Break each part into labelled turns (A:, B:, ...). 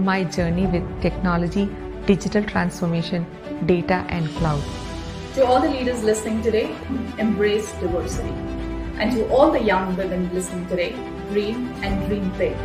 A: my journey with technology, digital transformation, data and cloud.
B: To all the leaders listening today, embrace diversity. And to all the young women listening today, dream and dream big.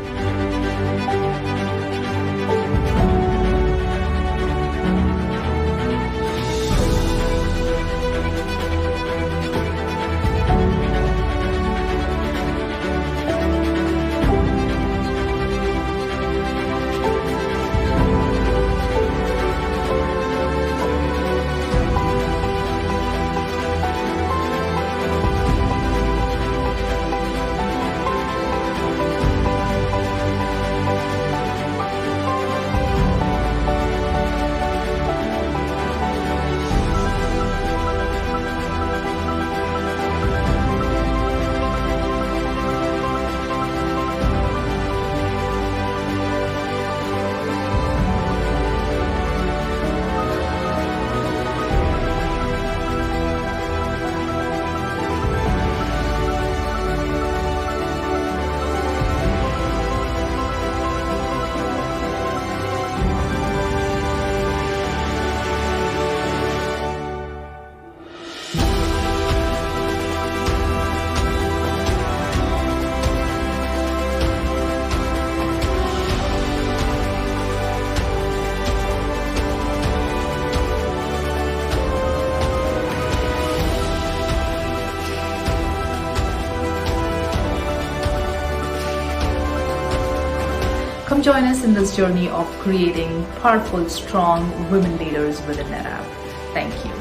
B: Come join us in this journey of creating powerful, strong women leaders within NetApp. Thank you.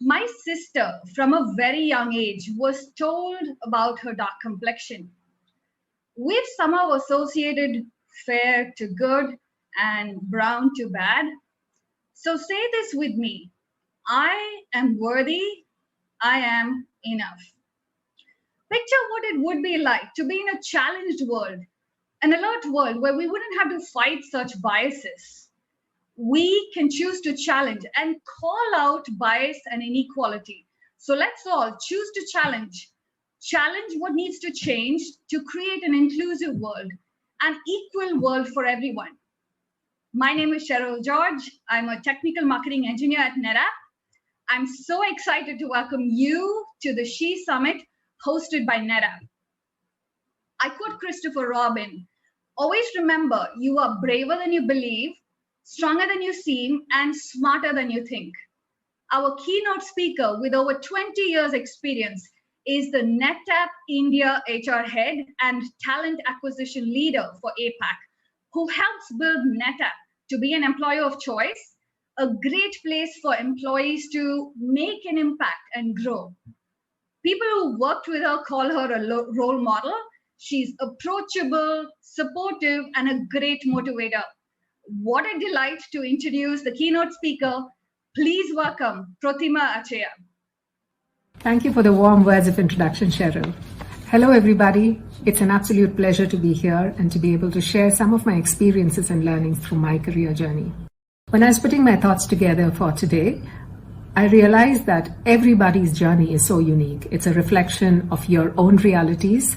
C: My sister, from a very young age, was told about her dark complexion. We've somehow associated fair to good and brown to bad. So say this with me: I am worthy, I am enough. Picture what it would be like to be in a challenged world, an alert world where we wouldn't have to fight such biases. We can choose to challenge and call out bias and inequality. So let's all choose to challenge what needs to change to create an inclusive world, an equal world for everyone. My name is Cheryl George. I'm a technical marketing engineer at NetApp. I'm so excited to welcome you to the She Summit hosted by NetApp. I quote Christopher Robin: always remember, you are braver than you believe, stronger than you seem, and smarter than you think. Our keynote speaker with over 20 years experience is the NetApp India HR head and talent acquisition leader for APAC, who helps build NetApp to be an employer of choice, a great place for employees to make an impact and grow. People who worked with her call her a role model. She's approachable, supportive, and a great motivator. What a delight to introduce the keynote speaker. Please welcome Protima Achaya.
D: Thank you for the warm words of introduction, Cheryl. Hello, everybody. It's an absolute pleasure to be here and to be able to share some of my experiences and learnings through my career journey. When I was putting my thoughts together for today, I realized that everybody's journey is so unique. It's a reflection of your own realities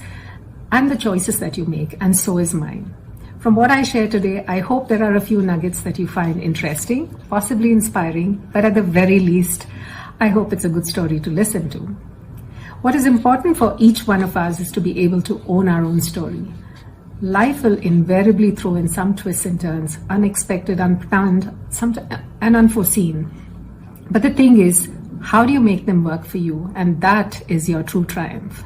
D: and the choices that you make, and so is mine. From what I share today, I hope there are a few nuggets that you find interesting, possibly inspiring, but at the very least, I hope it's a good story to listen to. What is important for each one of us is to be able to own our own story. Life will invariably throw in some twists and turns, unexpected, unplanned, and unforeseen. But the thing is, how do you make them work for you? And that is your true triumph.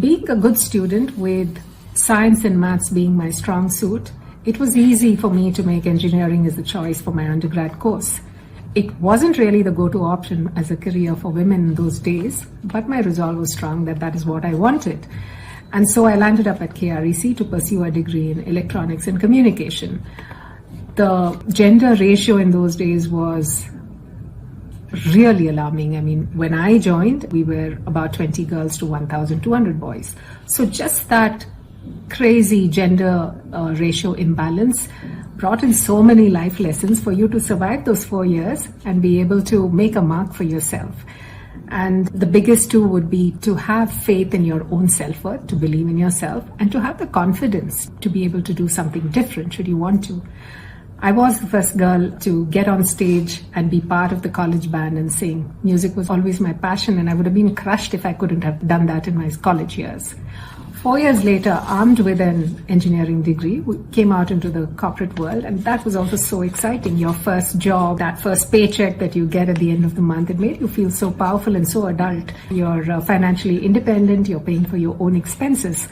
D: Being a good student with science and maths being my strong suit, it was easy for me to make engineering as the choice for my undergrad course. It wasn't really the go-to option as a career for women in those days, but my resolve was strong that that is what I wanted. And so I landed up at KREC to pursue a degree in electronics and communication. The gender ratio in those days was really alarming. I mean, when I joined, we were about 20 girls to 1,200 boys. So just that crazy gender ratio imbalance brought in so many life lessons for you to survive those 4 years and be able to make a mark for yourself. And the biggest two would be to have faith in your own self-worth, to believe in yourself, and to have the confidence to be able to do something different should you want to. I was the first girl to get on stage and be part of the college band and sing. Music was always my passion, and I would have been crushed if I couldn't have done that in my college years. 4 years later, armed with an engineering degree, we came out into the corporate world, and that was also so exciting. Your first job, that first paycheck that you get at the end of the month, it made you feel so powerful and so adult. You're financially independent, you're paying for your own expenses.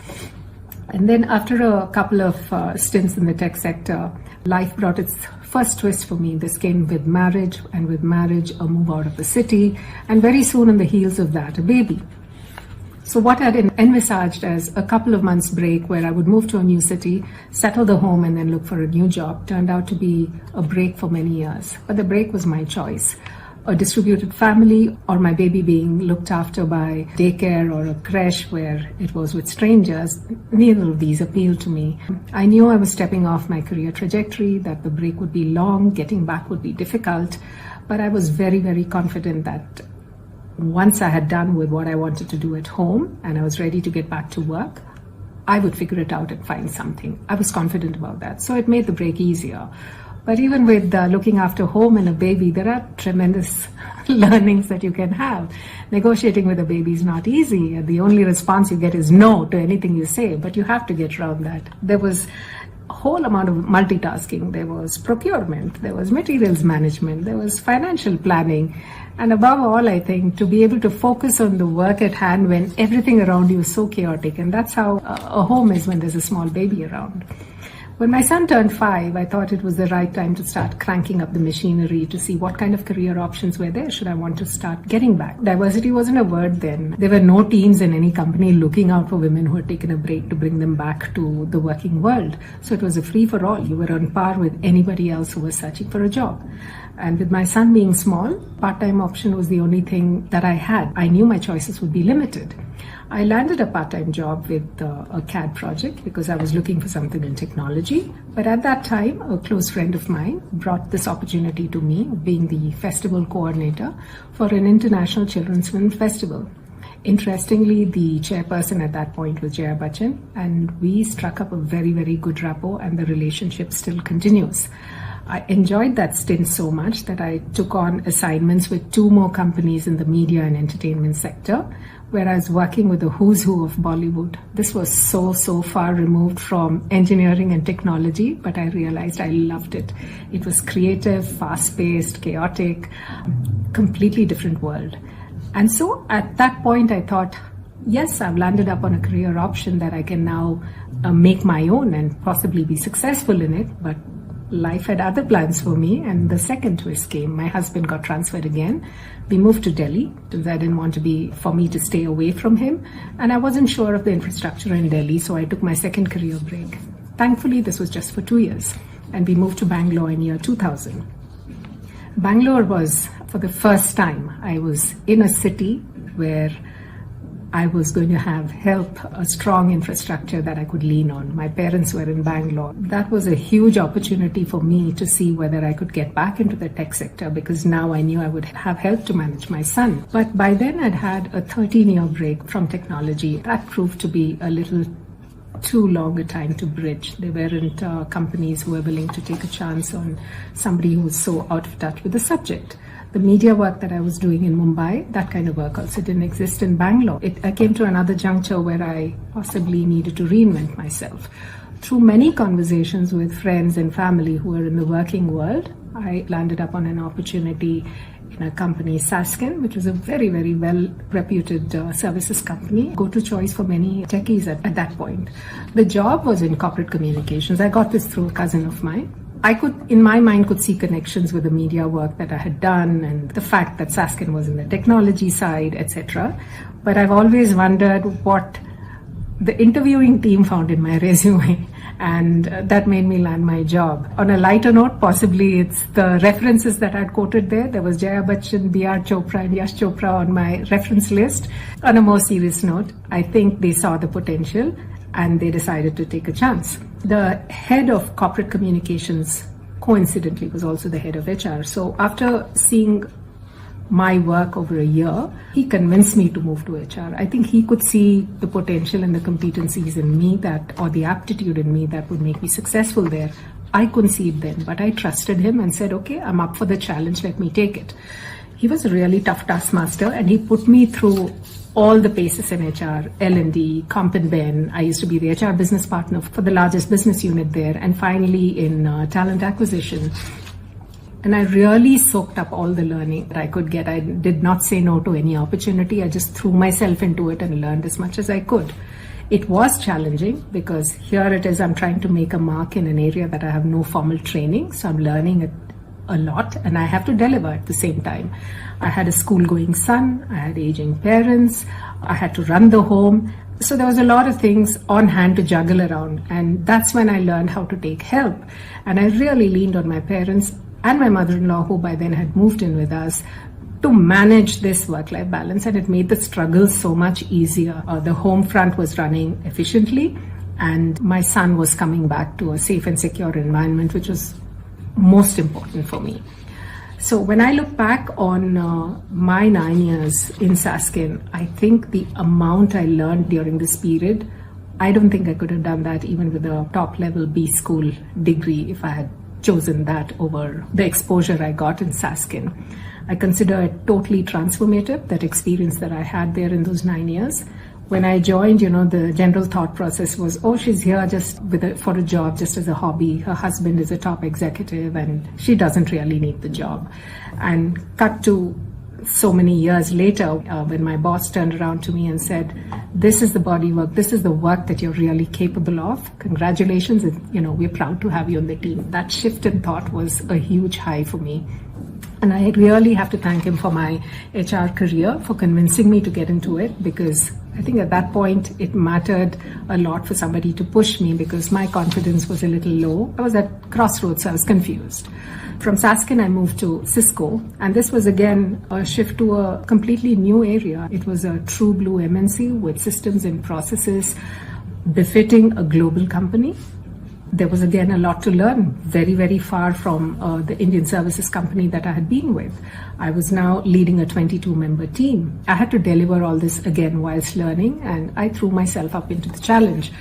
D: And then after a couple of stints in the tech sector, life brought its first twist for me. This came with marriage, and with marriage, a move out of the city, and very soon on the heels of that, a baby. So what I'd envisaged as a couple of months break where I would move to a new city, settle the home, and then look for a new job turned out to be a break for many years. But the break was my choice. A distributed family or my baby being looked after by daycare or a creche where it was with strangers, neither of these appealed to me. I knew I was stepping off my career trajectory, that the break would be long, getting back would be difficult, but I was very, very confident that once I had done with what I wanted to do at home and I was ready to get back to work, I would figure it out and find something. I was confident about that. So it made the break easier. But even with looking after home and a baby, there are tremendous learnings that you can have. Negotiating with a baby is not easy. The only response you get is no to anything you say, but you have to get around that. There was a whole amount of multitasking. There was procurement, there was materials management, there was financial planning. And above all, I think, to be able to focus on the work at hand when everything around you is so chaotic. And that's how a home is when there's a small baby around. When my son turned 5, I thought it was the right time to start cranking up the machinery to see what kind of career options were there should I want to start getting back. Diversity wasn't a word then. There were no teams in any company looking out for women who had taken a break to bring them back to the working world. So it was a free for all. You were on par with anybody else who was searching for a job. And with my son being small, part-time option was the only thing that I had. I knew my choices would be limited. I landed a part-time job with a CAD project because I was looking for something in technology. But at that time, a close friend of mine brought this opportunity to me, being the festival coordinator for an international children's film festival. Interestingly, the chairperson at that point was Jaya Bachchan, and we struck up a very, very good rapport, and the relationship still continues. I enjoyed that stint so much that I took on assignments with 2 more companies in the media and entertainment sector, where I was working with the who's who of Bollywood. This was so far removed from engineering and technology, but I realized I loved it. It was creative, fast-paced, chaotic, completely different world. And so at that point, I thought, yes, I've landed up on a career option that I can now make my own and possibly be successful in it, but life had other plans for me, and the second twist came. My husband got transferred again. We moved to Delhi because I didn't want for me to stay away from him, and I wasn't sure of the infrastructure in Delhi, so I took my second career break. Thankfully, this was just for 2 years, and we moved to Bangalore in year 2000. Bangalore was, for the first time, I was in a city where I was going to have a strong infrastructure that I could lean on. My parents were in Bangalore. That was a huge opportunity for me to see whether I could get back into the tech sector, because now I knew I would have help to manage my son. But by then I'd had a 13-year break from technology. That proved to be a little too long a time to bridge. There weren't companies who were willing to take a chance on somebody who was so out of touch with the subject. The media work that I was doing in Mumbai, that kind of work also didn't exist in Bangalore. I came to another juncture where I possibly needed to reinvent myself. Through many conversations with friends and family who were in the working world, I landed up on an opportunity in a company, Sasken, which was a very, very well-reputed services company, go-to choice for many techies at that point. The job was in corporate communications. I got this through a cousin of mine. I could, in my mind, could see connections with the media work that I had done and the fact that Sasken was in the technology side, etc. But I've always wondered what the interviewing team found in my resume, and that made me land my job. On a lighter note, possibly it's the references that I'd quoted there. There was Jaya Bachchan, B.R. Chopra and Yash Chopra on my reference list. On a more serious note, I think they saw the potential and they decided to take a chance. The head of corporate communications, coincidentally, was also the head of HR. So after seeing my work over a year, he convinced me to move to HR. I think he could see the potential and the competencies in me or the aptitude in me that would make me successful there. I couldn't see it then, but I trusted him and said, okay, I'm up for the challenge, let me take it. He was a really tough taskmaster, and he put me through all the paces in HR, L&D, Comp and Ben. I used to be the HR business partner for the largest business unit there, and finally in talent acquisition. And I really soaked up all the learning that I could get. I did not say no to any opportunity. I just threw myself into it and learned as much as I could. It was challenging because here it is, I'm trying to make a mark in an area that I have no formal training. So I'm learning it a lot, and I have to deliver at the same time. I had a school-going son, I had aging parents, I had to run the home. So there was a lot of things on hand to juggle around, and that's when I learned how to take help. And I really leaned on my parents and my mother-in-law, who by then had moved in with us, to manage this work-life balance, and it made the struggle so much easier. The home front was running efficiently, and my son was coming back to a safe and secure environment, which was most important for me. So when I look back on my 9 years in Saskin, I think the amount I learned during this period, I don't think I could have done that even with a top-level B school degree if I had chosen that over the exposure I got in Saskin. I consider it totally transformative, that experience that I had there in those 9 years. When I joined, the general thought process was, oh, she's here just for a job, just as a hobby. Her husband is a top executive and she doesn't really need the job. And cut to so many years later, when my boss turned around to me and said, this is the body work, this is the work that you're really capable of. Congratulations, we're proud to have you on the team. That shift in thought was a huge high for me. And I really have to thank him for my HR career, for convincing me to get into it, because I think at that point it mattered a lot for somebody to push me because my confidence was a little low. I was at crossroads, so I was confused. From Saskin, I moved to Cisco, and this was again a shift to a completely new area. It was a true blue MNC with systems and processes befitting a global company. There was again a lot to learn, very, very far from the Indian services company that I had been with. I was now leading a 22-member team. I had to deliver all this again whilst learning, and I threw myself up into the challenge.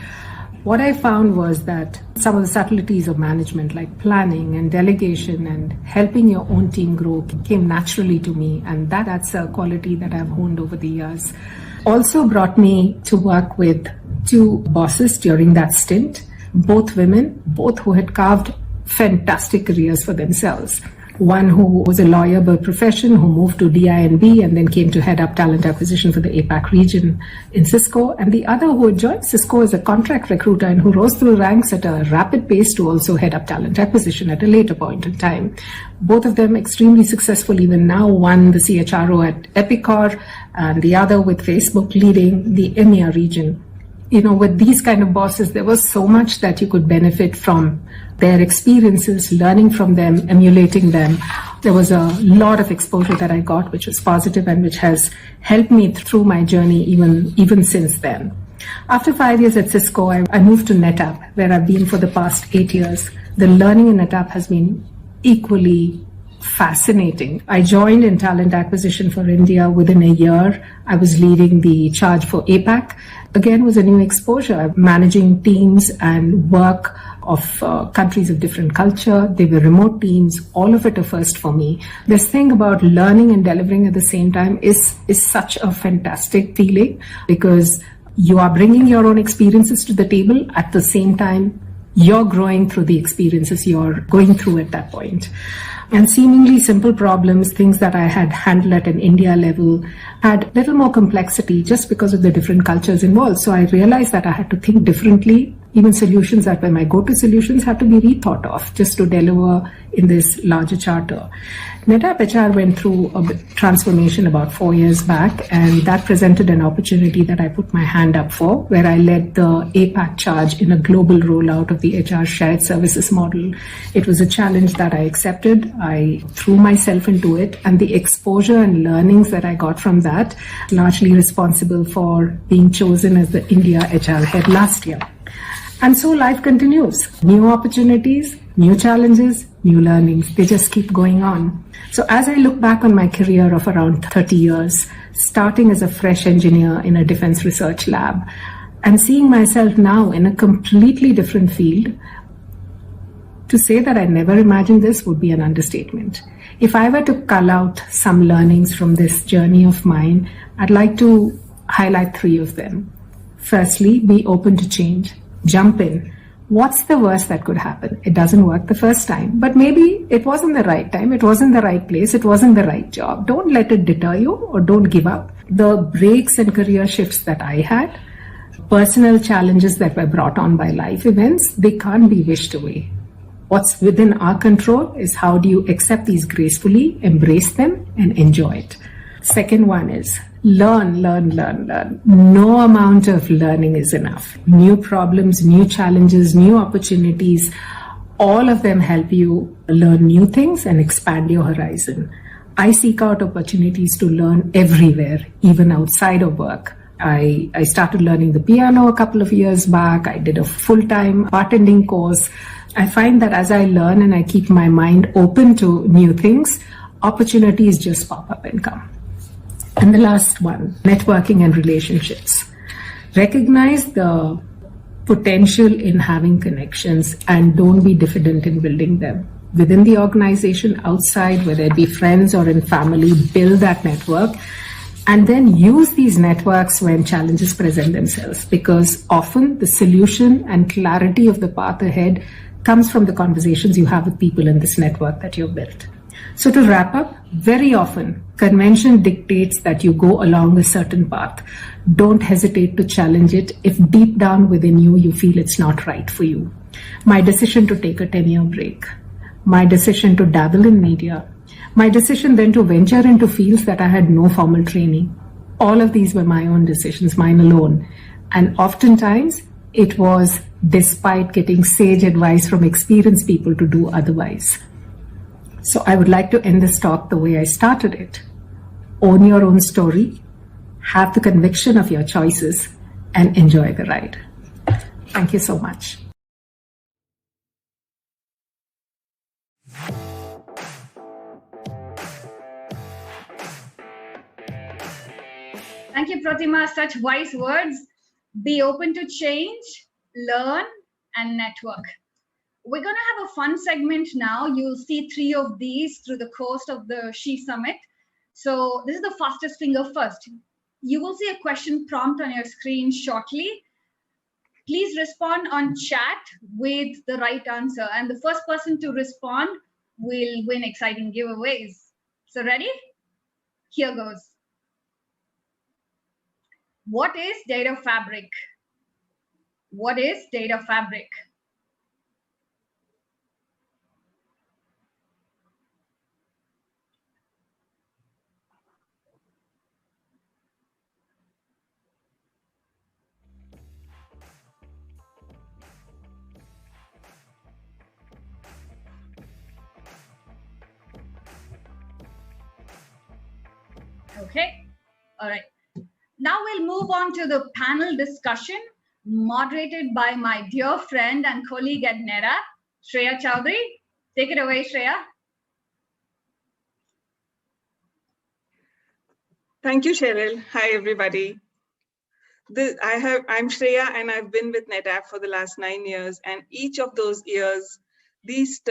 D: What I found was that some of the subtleties of management, like planning and delegation and helping your own team grow, came naturally to me, and that's a quality that I've honed over the years. Also brought me to work with two bosses during that stint. Both women, both who had carved fantastic careers for themselves. One who was a lawyer by profession, who moved to DINB and then came to head up talent acquisition for the APAC region in Cisco, and the other who had joined Cisco as a contract recruiter and who rose through ranks at a rapid pace to also head up talent acquisition at a later point in time. Both of them extremely successful even now, one the CHRO at Epicor and the other with Facebook leading the EMEA region. With these kind of bosses, there was so much that you could benefit from their experiences, learning from them, emulating them. There was a lot of exposure that I got, which was positive and which has helped me through my journey even since then. After 5 years at Cisco, I moved to NetApp, where I've been for the past 8 years. The learning in NetApp has been equally fascinating. I joined in talent acquisition for India within a year. I was leading the charge for APAC. Again, was a new exposure, managing teams and work of countries of different culture. They were remote teams, all of it a first for me. This thing about learning and delivering at the same time is such a fantastic feeling, because you are bringing your own experiences to the table at the same time you're growing through the experiences you're going through at that point. And seemingly simple problems, things that I had handled at an India level, had a little more complexity just because of the different cultures involved. So I realized that I had to think differently Even solutions that were my go-to solutions had to be rethought of just to deliver in this larger charter. NetAppWIT went through a transformation about 4 years back, and that presented an opportunity that I put my hand up for, where I led the APAC charge in a global rollout of the HR shared services model. It was a challenge that I accepted. I threw myself into it, and the exposure and learnings that I got from that, largely responsible for being chosen as the India HR head last year. And so life continues. New opportunities, new challenges, new learnings. They just keep going on. So as I look back on my career of around 30 years, starting as a fresh engineer in a defense research lab, and seeing myself now in a completely different field, to say that I never imagined this would be an understatement. If I were to cull out some learnings from this journey of mine, I'd like to highlight 3 of them. Firstly, be open to change. Jump in. What's the worst that could happen? It doesn't work the first time, but maybe it wasn't the right time, it wasn't the right place, it wasn't the right job. Don't let it deter you or don't give up. The breaks and career shifts that I had, personal challenges that were brought on by life events, they can't be wished away. What's within our control is how do you accept these gracefully, embrace them, and enjoy it. Second one is learn. No amount of learning is enough. New problems, new challenges, new opportunities, all of them help you learn new things and expand your horizon. I seek out opportunities to learn everywhere, even outside of work. I started learning the piano a couple of years back. I did a full-time bartending course. I find that as I learn and I keep my mind open to new things, opportunities just pop up and come. And the last one, networking and relationships. Recognize the potential in having connections and don't be diffident in building them. Within the organization, outside, whether it be friends or in family, build that network and then use these networks when challenges present themselves, because often the solution and clarity of the path ahead comes from the conversations you have with people in this network that you've built. So to wrap up, very often convention dictates that you go along a certain path. Don't hesitate to challenge it if deep down within you, you feel it's not right for you. My decision to take a 10-year break, my decision to dabble in media, my decision then to venture into fields that I had no formal training. All of these were my own decisions, mine alone. And oftentimes it was despite getting sage advice from experienced people to do otherwise. So I would like to end this talk the way I started it. Own your own story, have the conviction of your choices, and enjoy the ride. Thank you so much.
C: Thank you, Pratima. Such wise words. Be open to change, learn, and network. We're going to have a fun segment now. You'll see 3 of these through the course of the She Summit. So this is the fastest finger first. You will see a question prompt on your screen shortly. Please respond on chat with the right answer. And the first person to respond will win exciting giveaways. So ready? Here goes. What is data fabric? What is data fabric? Okay, all right. Now we'll move on to the panel discussion moderated by my dear friend and colleague at NetApp, Shreya Chowdhury. Take it away, Shreya.
E: Thank you, Cheryl. Hi, everybody. I'm Shreya, and I've been with NetApp for the last 9 years. And each of those years, these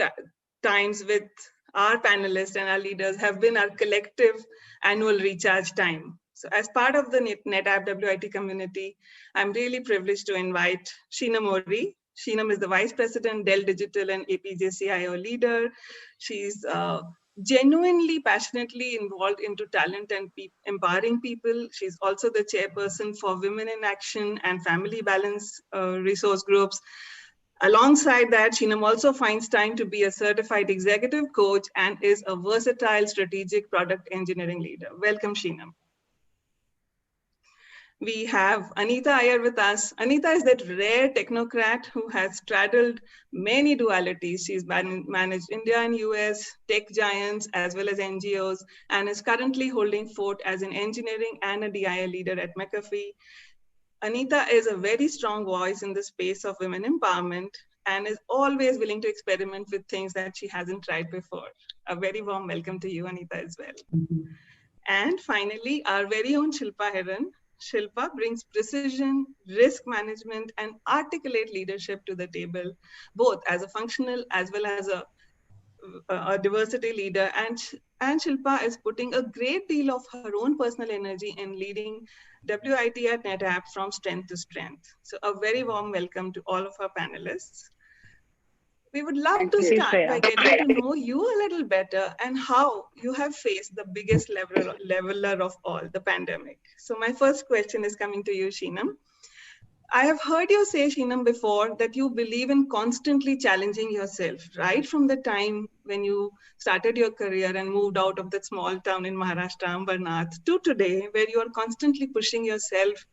E: times with our panelists and our leaders have been our collective annual recharge time. So as part of the NetAppWIT community, I'm really privileged to invite Sheenam Mori. Sheenam is the Vice President, Dell Digital and APJ CIO leader. She's genuinely, passionately involved into talent and empowering people. She's also the chairperson for Women in Action and Family Balance resource groups. Alongside that, Sheenam also finds time to be a certified executive coach and is a versatile strategic product engineering leader. Welcome, Sheenam. We have Anita Iyer with us. Anita is that rare technocrat who has straddled many dualities. She's managed India and US, tech giants, as well as NGOs, and is currently holding fort as an engineering and a DIA leader at McAfee. Anita is a very strong voice in the space of women empowerment and is always willing to experiment with things that she hasn't tried before. A very warm welcome to you, Anita, as well. And finally, our very own Shilpa Heron. Shilpa brings precision, risk management, and articulate leadership to the table, both as a functional as well as a diversity leader. And Shilpa is putting a great deal of her own personal energy in leading WIT at NetApp from strength to strength. So a very warm welcome to all of our panelists. We would love to start by getting to know you a little better and how you have faced the biggest leveler of all, the pandemic. So my first question is coming to you, Sheenam. I have heard you say, Sheenam, before that you believe in constantly challenging yourself, right from the time when you started your career and moved out of that small town in Maharashtra, Ambernath, to today, where you are constantly pushing yourself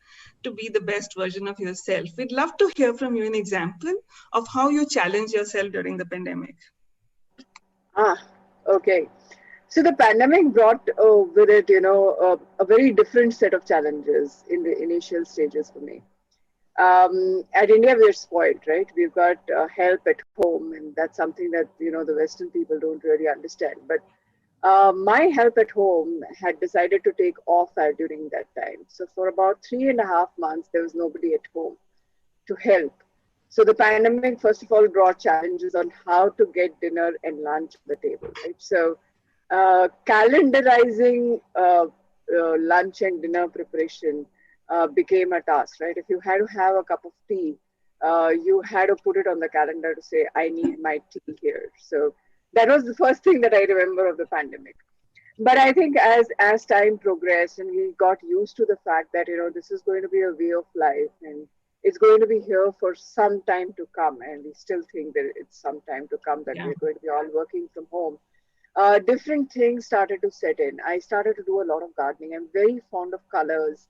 E: to be the best version of yourself. We'd love to hear from you an example of how you challenge yourself during the pandemic.
F: Okay. So the pandemic brought with it, a very different set of challenges in the initial stages for me. At India, we're spoiled, right? We've got help at home, and that's something that, the Western people don't really understand. But my help at home had decided to take off during that time. So for about 3.5 months, there was nobody at home to help. So the pandemic, first of all, brought challenges on how to get dinner and lunch on the table, right? So calendarizing lunch and dinner preparation became a task, right? If you had to have a cup of tea, you had to put it on the calendar to say, I need my tea here. So that was the first thing that I remember of the pandemic. But I think as time progressed and we got used to the fact that, this is going to be a way of life and it's going to be here for some time to come. And we still think that it's some time to come that we're going to be all working from home. Different things started to set in. I started to do a lot of gardening. I'm very fond of colors.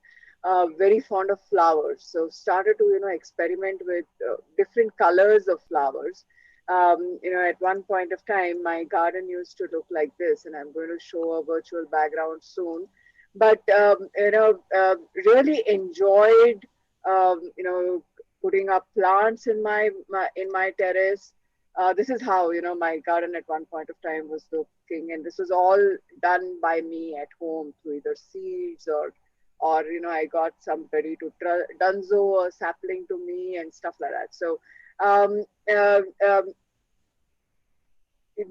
F: Very fond of flowers, so started to experiment with different colors of flowers. At one point of time, my garden used to look like this, and I'm going to show a virtual background soon. But really enjoyed putting up plants in my terrace. This is how my garden at one point of time was looking, and this was all done by me at home through either seeds or I got somebody to dunzo a sapling to me and stuff like that. So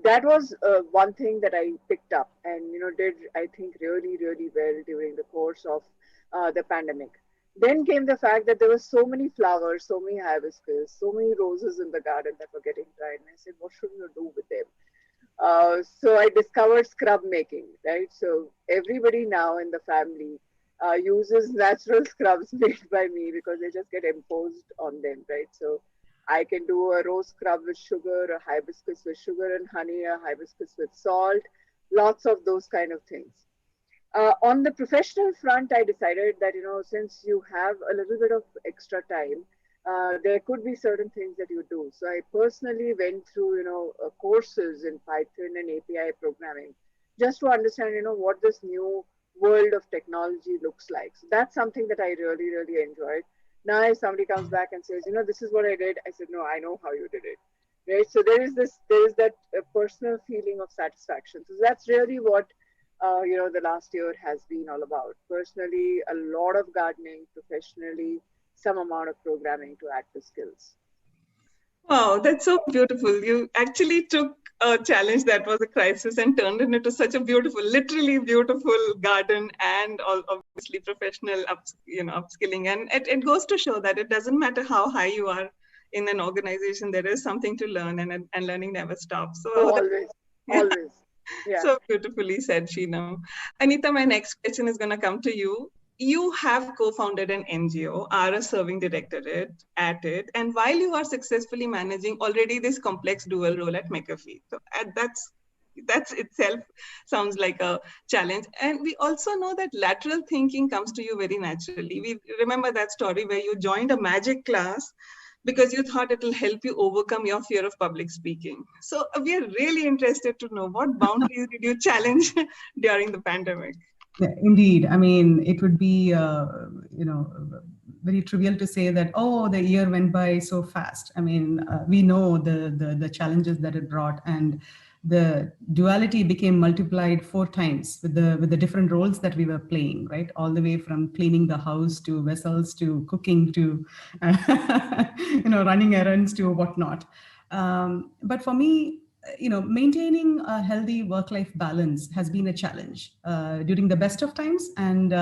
F: that was one thing that I picked up and did I think really well during the course of the pandemic. Then came the fact that there were so many flowers, so many hibiscus, so many roses in the garden that were getting dry, and I said, what should we do with them? So I discovered scrub making, right? So everybody now in the family uses natural scrubs made by me because they just get imposed on them, right? So I can do a rose scrub with sugar, a hibiscus with sugar and honey, a hibiscus with salt, lots of those kind of things. On the professional front, I decided that, since you have a little bit of extra time, there could be certain things that you do. So I personally went through, courses in Python and API programming just to understand, what this new world of technology looks like. So that's something that I really enjoyed. Now if somebody comes back and says, this is what I did, I said, no, I know how you did it, right? So there is that personal feeling of satisfaction. So that's really what the last year has been all about. Personally, a lot of gardening, professionally, some amount of programming to add to skills.
E: Wow, that's so beautiful. You actually took a challenge that was a crisis and turned it into such a beautiful, literally beautiful garden and obviously professional upskilling. And it goes to show that it doesn't matter how high you are in an organization, there is something to learn and learning never stops. So
F: always. Yeah.
E: So beautifully said, Sheenam. Anita, my next question is going to come to you. You have co-founded an NGO, are a serving director at it, and while you are successfully managing already this complex dual role at McAfee, so that's itself sounds like a challenge. And we also know that lateral thinking comes to you very naturally. We remember that story where you joined a magic class because you thought it will help you overcome your fear of public speaking. So we are really interested to know what boundaries did you challenge during the pandemic?
G: Yeah, indeed. I mean, it would be, very trivial to say that, oh, the year went by so fast. I mean, we know the challenges that it brought, and the duality became multiplied 4 times with the different roles that we were playing, right? All the way from cleaning the house to vessels to cooking to, running errands to whatnot. But for me, maintaining a healthy work-life balance has been a challenge during the best of times, and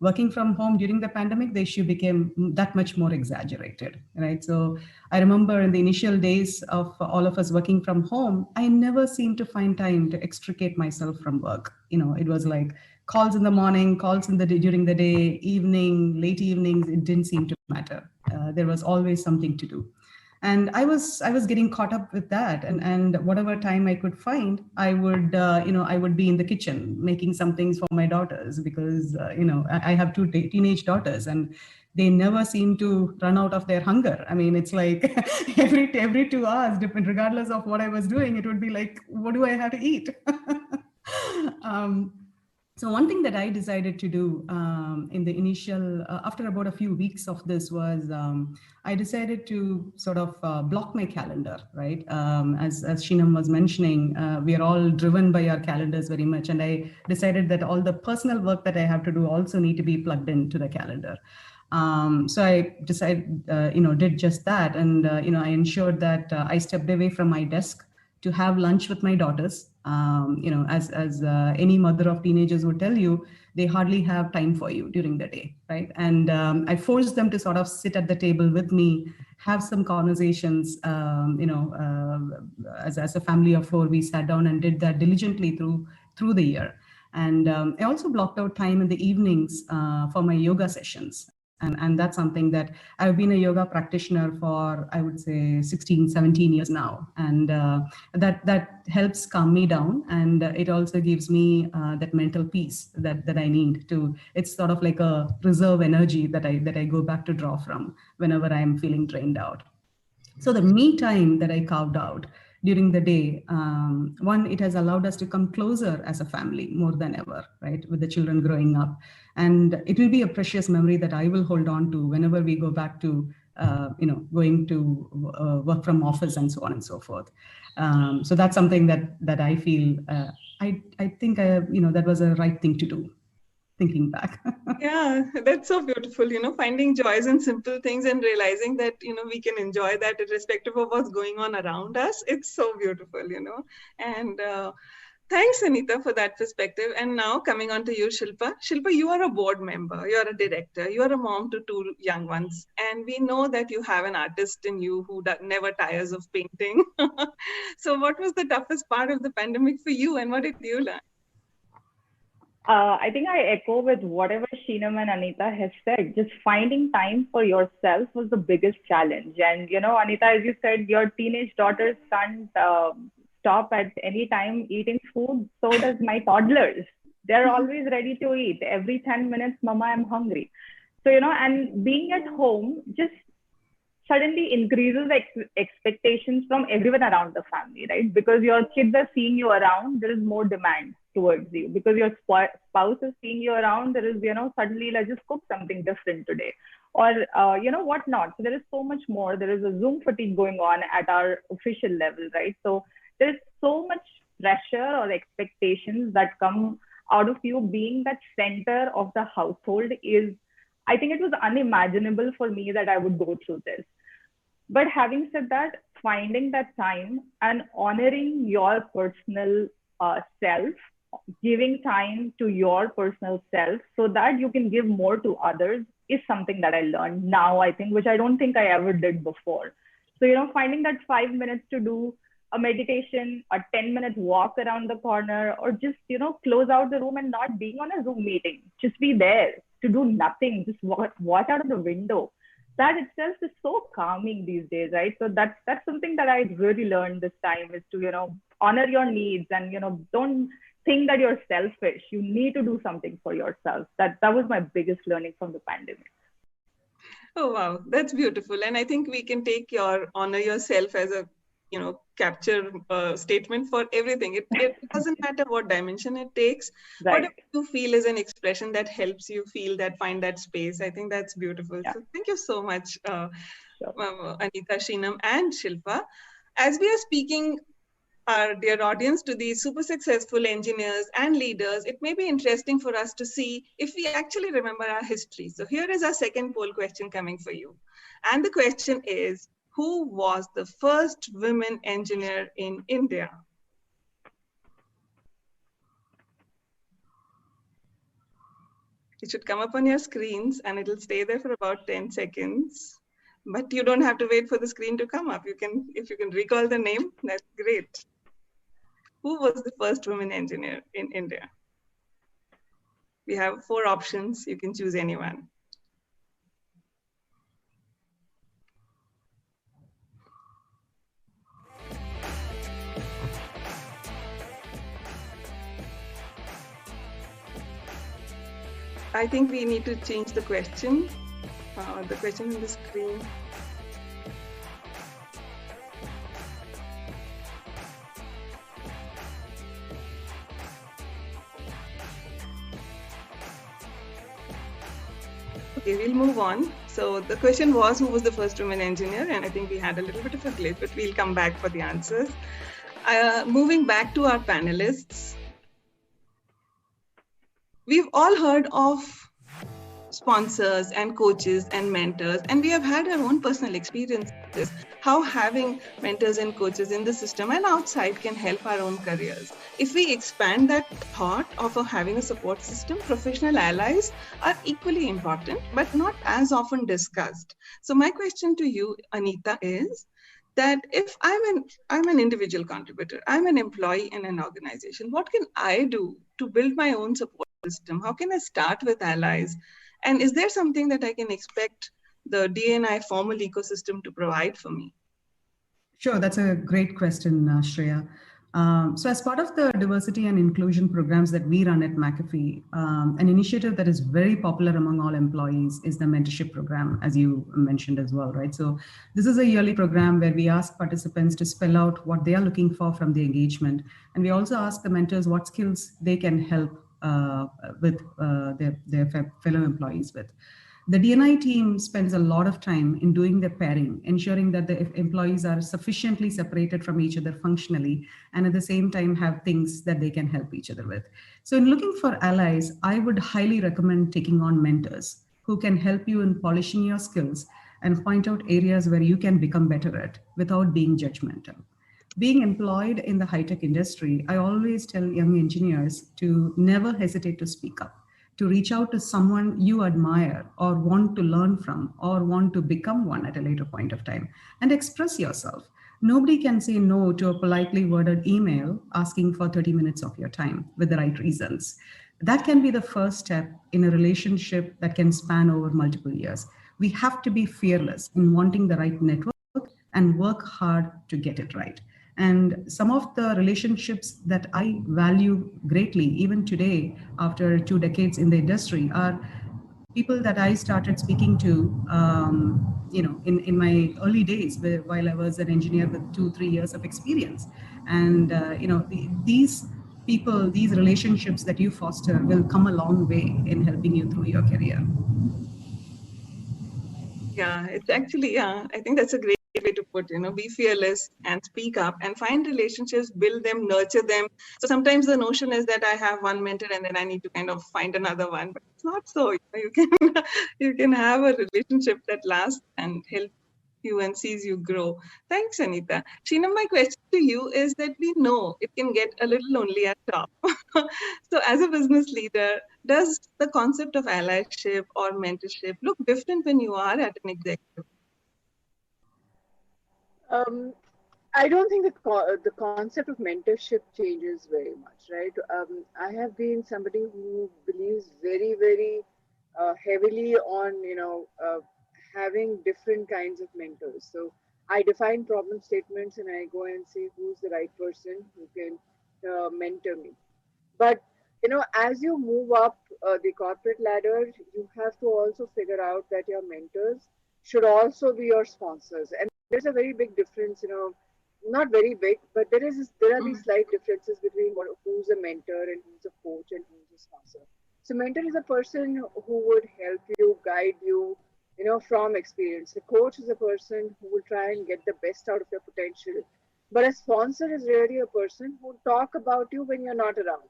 G: working from home during the pandemic, the issue became that much more exaggerated, right? So I remember in the initial days of all of us working from home, I never seemed to find time to extricate myself from work. It was like calls in the morning, calls during the day, evening, late evenings. It didn't seem to matter. There was always something to do. And I was getting caught up with that, and whatever time I could find, I would be in the kitchen making some things for my daughters, because I have 2 teenage daughters, and they never seem to run out of their hunger. I mean, it's like every 2 hours, regardless of what I was doing, it would be like, what do I have to eat? So one thing that I decided to do in the initial, after about a few weeks of this, was I decided to sort of block my calendar, right? As Sheenam was mentioning, we are all driven by our calendars very much. And I decided that all the personal work that I have to do also need to be plugged into the calendar. So I decided, did just that. And, I ensured that I stepped away from my desk to have lunch with my daughters. As any mother of teenagers would tell you, they hardly have time for you during the day, right? And I forced them to sort of sit at the table with me, have some conversations. As a family of 4, we sat down and did that diligently through the year. And I also blocked out time in the evenings for my yoga sessions. And that's something that I've been a yoga practitioner for, I would say, 16, 17 years now. And that helps calm me down. And it also gives me that mental peace that I need to. It's sort of like a reserve energy that I go back to draw from whenever I'm feeling drained out. So the me time that I carved out during the day, one, it has allowed us to come closer as a family more than ever, right? With the children growing up. And it will be a precious memory that I will hold on to whenever we go back to, going to work from office and so on and so forth. So that's something that I feel, I think, that was a right thing to do, thinking back.
E: Yeah, that's so beautiful, finding joys in simple things and realizing that, we can enjoy that irrespective of what's going on around us. It's so beautiful, and thanks, Anita, for that perspective. And now coming on to you, Shilpa. Shilpa, you are a board member, you're a director, you are a mom to 2 young ones. And we know that you have an artist in you who never tires of painting. So what was the toughest part of the pandemic for you, and what did you learn?
H: I think I echo with whatever Sheenam and Anita has said. Just finding time for yourself was the biggest challenge. And, Anita, as you said, your teenage daughters can't stop at any time eating food. So does my toddlers. They're always ready to eat. Every 10 minutes, Mama, I'm hungry. So, and being at home just suddenly increases expectations from everyone around the family, right? Because your kids are seeing you around, there is more demand towards you. Because your spouse is seeing you around, there is, suddenly let's just cook something different today, or whatnot. So there is so much more. There is a Zoom fatigue going on at our official level, right? So there is so much pressure or expectations that come out of you being that center of the household. I think it was unimaginable for me that I would go through this. But having said that, finding that time and honoring your personal self, giving time to your personal self so that you can give more to others is something that I learned now, I think, which I don't think I ever did before. So, finding that 5 minutes to do a meditation, a 10 minutes walk around the corner, or just, close out the room and not being on a Zoom meeting. Just be there to do nothing, just watch out of the window. That itself is so calming these days, right? So that's something that I really learned this time, is to, honor your needs and, don't think that you're selfish. You need to do something for yourself. That was my biggest learning from the pandemic.
E: Oh, wow. That's beautiful. And I think we can take your honor yourself as a, capture statement for everything. It doesn't matter what dimension it takes.
H: Right.
E: Whatever you feel is an expression that helps you feel that, find that space. I think that's beautiful.
H: Yeah.
E: So thank you so much,
H: Sure.
E: Anita, Shinam, and Shilpa. As we are speaking, our dear audience, to these super successful engineers and leaders, it may be interesting for us to see if we actually remember our history. So here is our second poll question coming for you. And the question is, who was the first women engineer in India? It should come up on your screens and it'll stay there for about 10 seconds. But you don't have to wait for the screen to come up. If you can recall the name, that's great. Who was the first woman engineer in India? We have 4 options. You can choose anyone. I think we need to change the question. The question on the screen. Okay, we'll move on. So the question was, who was the first woman engineer? And I think we had a little bit of a glitch, but we'll come back for the answers. Moving back to our panelists. We've all heard of sponsors and coaches and mentors, and we have had our own personal experiences, how having mentors and coaches in the system and outside can help our own careers. If we expand that thought of having a support system, professional allies are equally important, but not as often discussed. So my question to you, Anita, is that if I'm an individual contributor, I'm an employee in an organization, what can I do to build my own support system? How can I start with allies? And is there something that I can expect the D&I formal ecosystem to provide for me?
G: Sure, that's a great question, Shreya. So as part of the diversity and inclusion programs that we run at McAfee, an initiative that is very popular among all employees is the mentorship program, as you mentioned as well, right? So this is a yearly program where we ask participants to spell out what they are looking for from the engagement. And we also ask the mentors what skills they can help with their fellow employees with. The D&I team spends a lot of time in doing the pairing, ensuring that the employees are sufficiently separated from each other functionally, and at the same time have things that they can help each other with. So in looking for allies, I would highly recommend taking on mentors who can help you in polishing your skills and point out areas where you can become better at without being judgmental. Being employed in the high-tech industry, I always tell young engineers to never hesitate to speak up, to reach out to someone you admire or want to learn from or want to become one at a later point of time, and express yourself. Nobody can say no to a politely worded email asking for 30 minutes of your time with the right reasons. That can be the first step in a relationship that can span over multiple years. We have to be fearless in wanting the right network and work hard to get it right. And some of the relationships that I value greatly, even today, after 2 decades in the industry, are people that I started speaking to, in my early days, while I was an engineer with 2-3 years of experience. And, these people, these relationships that you foster will come a long way in helping you through your career.
E: Yeah, it's actually, I think that's a great way to put, be fearless and speak up and find relationships, build them, nurture them. So sometimes the notion is that I have one mentor and then I need to kind of find another one, but it's not so. You can have a relationship that lasts and help you and sees you grow. Thanks, Anita. Sheena, my question to you is that we know it can get a little lonely at top. So as a business leader, does the concept of allyship or mentorship look different when you are at an executive?
F: I don't think the concept of mentorship changes very much, right? I have been somebody who believes very, very heavily on, having different kinds of mentors. So I define problem statements and I go and see who's the right person who can mentor me. But as you move up the corporate ladder, you have to also figure out that your mentors should also be your sponsors. And there's a very big difference, not very big, but there are these slight differences between who's a mentor and who's a coach and who's a sponsor. So mentor is a person who would help you, guide you, from experience. A coach is a person who will try and get the best out of your potential. But a sponsor is really a person who talk about you when you're not around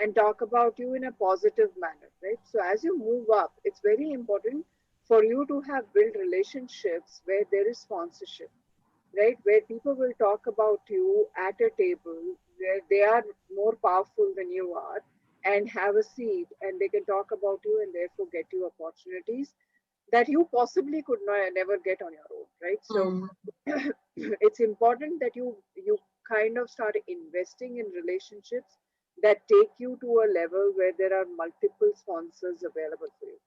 F: and talk about you in a positive manner, right? So as you move up, it's very important for you to have built relationships where there is sponsorship, right? Where people will talk about you at a table where they are more powerful than you are and have a seat and they can talk about you and therefore get you opportunities that you possibly could never get on your own, right? So it's important that you kind of start investing in relationships that take you to a level where there are multiple sponsors available for you.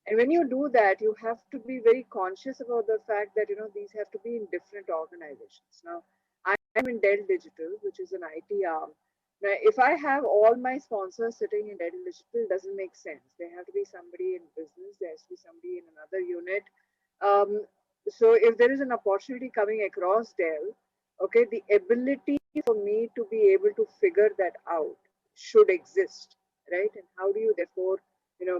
F: And when you do that, you have to be very conscious about the fact that these have to be in different organizations. Now, I'm in Dell Digital, which is an IT arm. Now, if I have all my sponsors sitting in Dell Digital, it doesn't make sense. There have to be somebody in business, there has to be somebody in another unit. So if there is an opportunity coming across Dell, okay, the ability for me to be able to figure that out should exist, right? And how do you therefore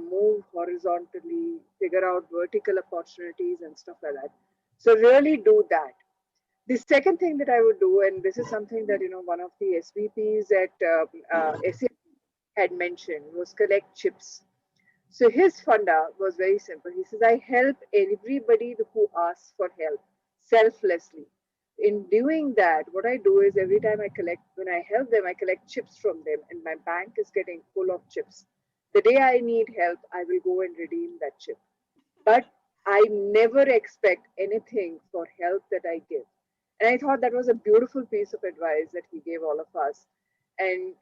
F: move horizontally, figure out vertical opportunities and stuff like that. So really do that. The second thing that I would do, and this is something that one of the SVPs at SAP had mentioned, was collect chips. So his funda was very simple. He says, I help everybody who asks for help selflessly. In doing that, what I do is every time when I help them, I collect chips from them, and my bank is getting full of chips. The day I need help, I will go and redeem that chip. But I never expect anything for help that I give. And I thought that was a beautiful piece of advice that he gave all of us. And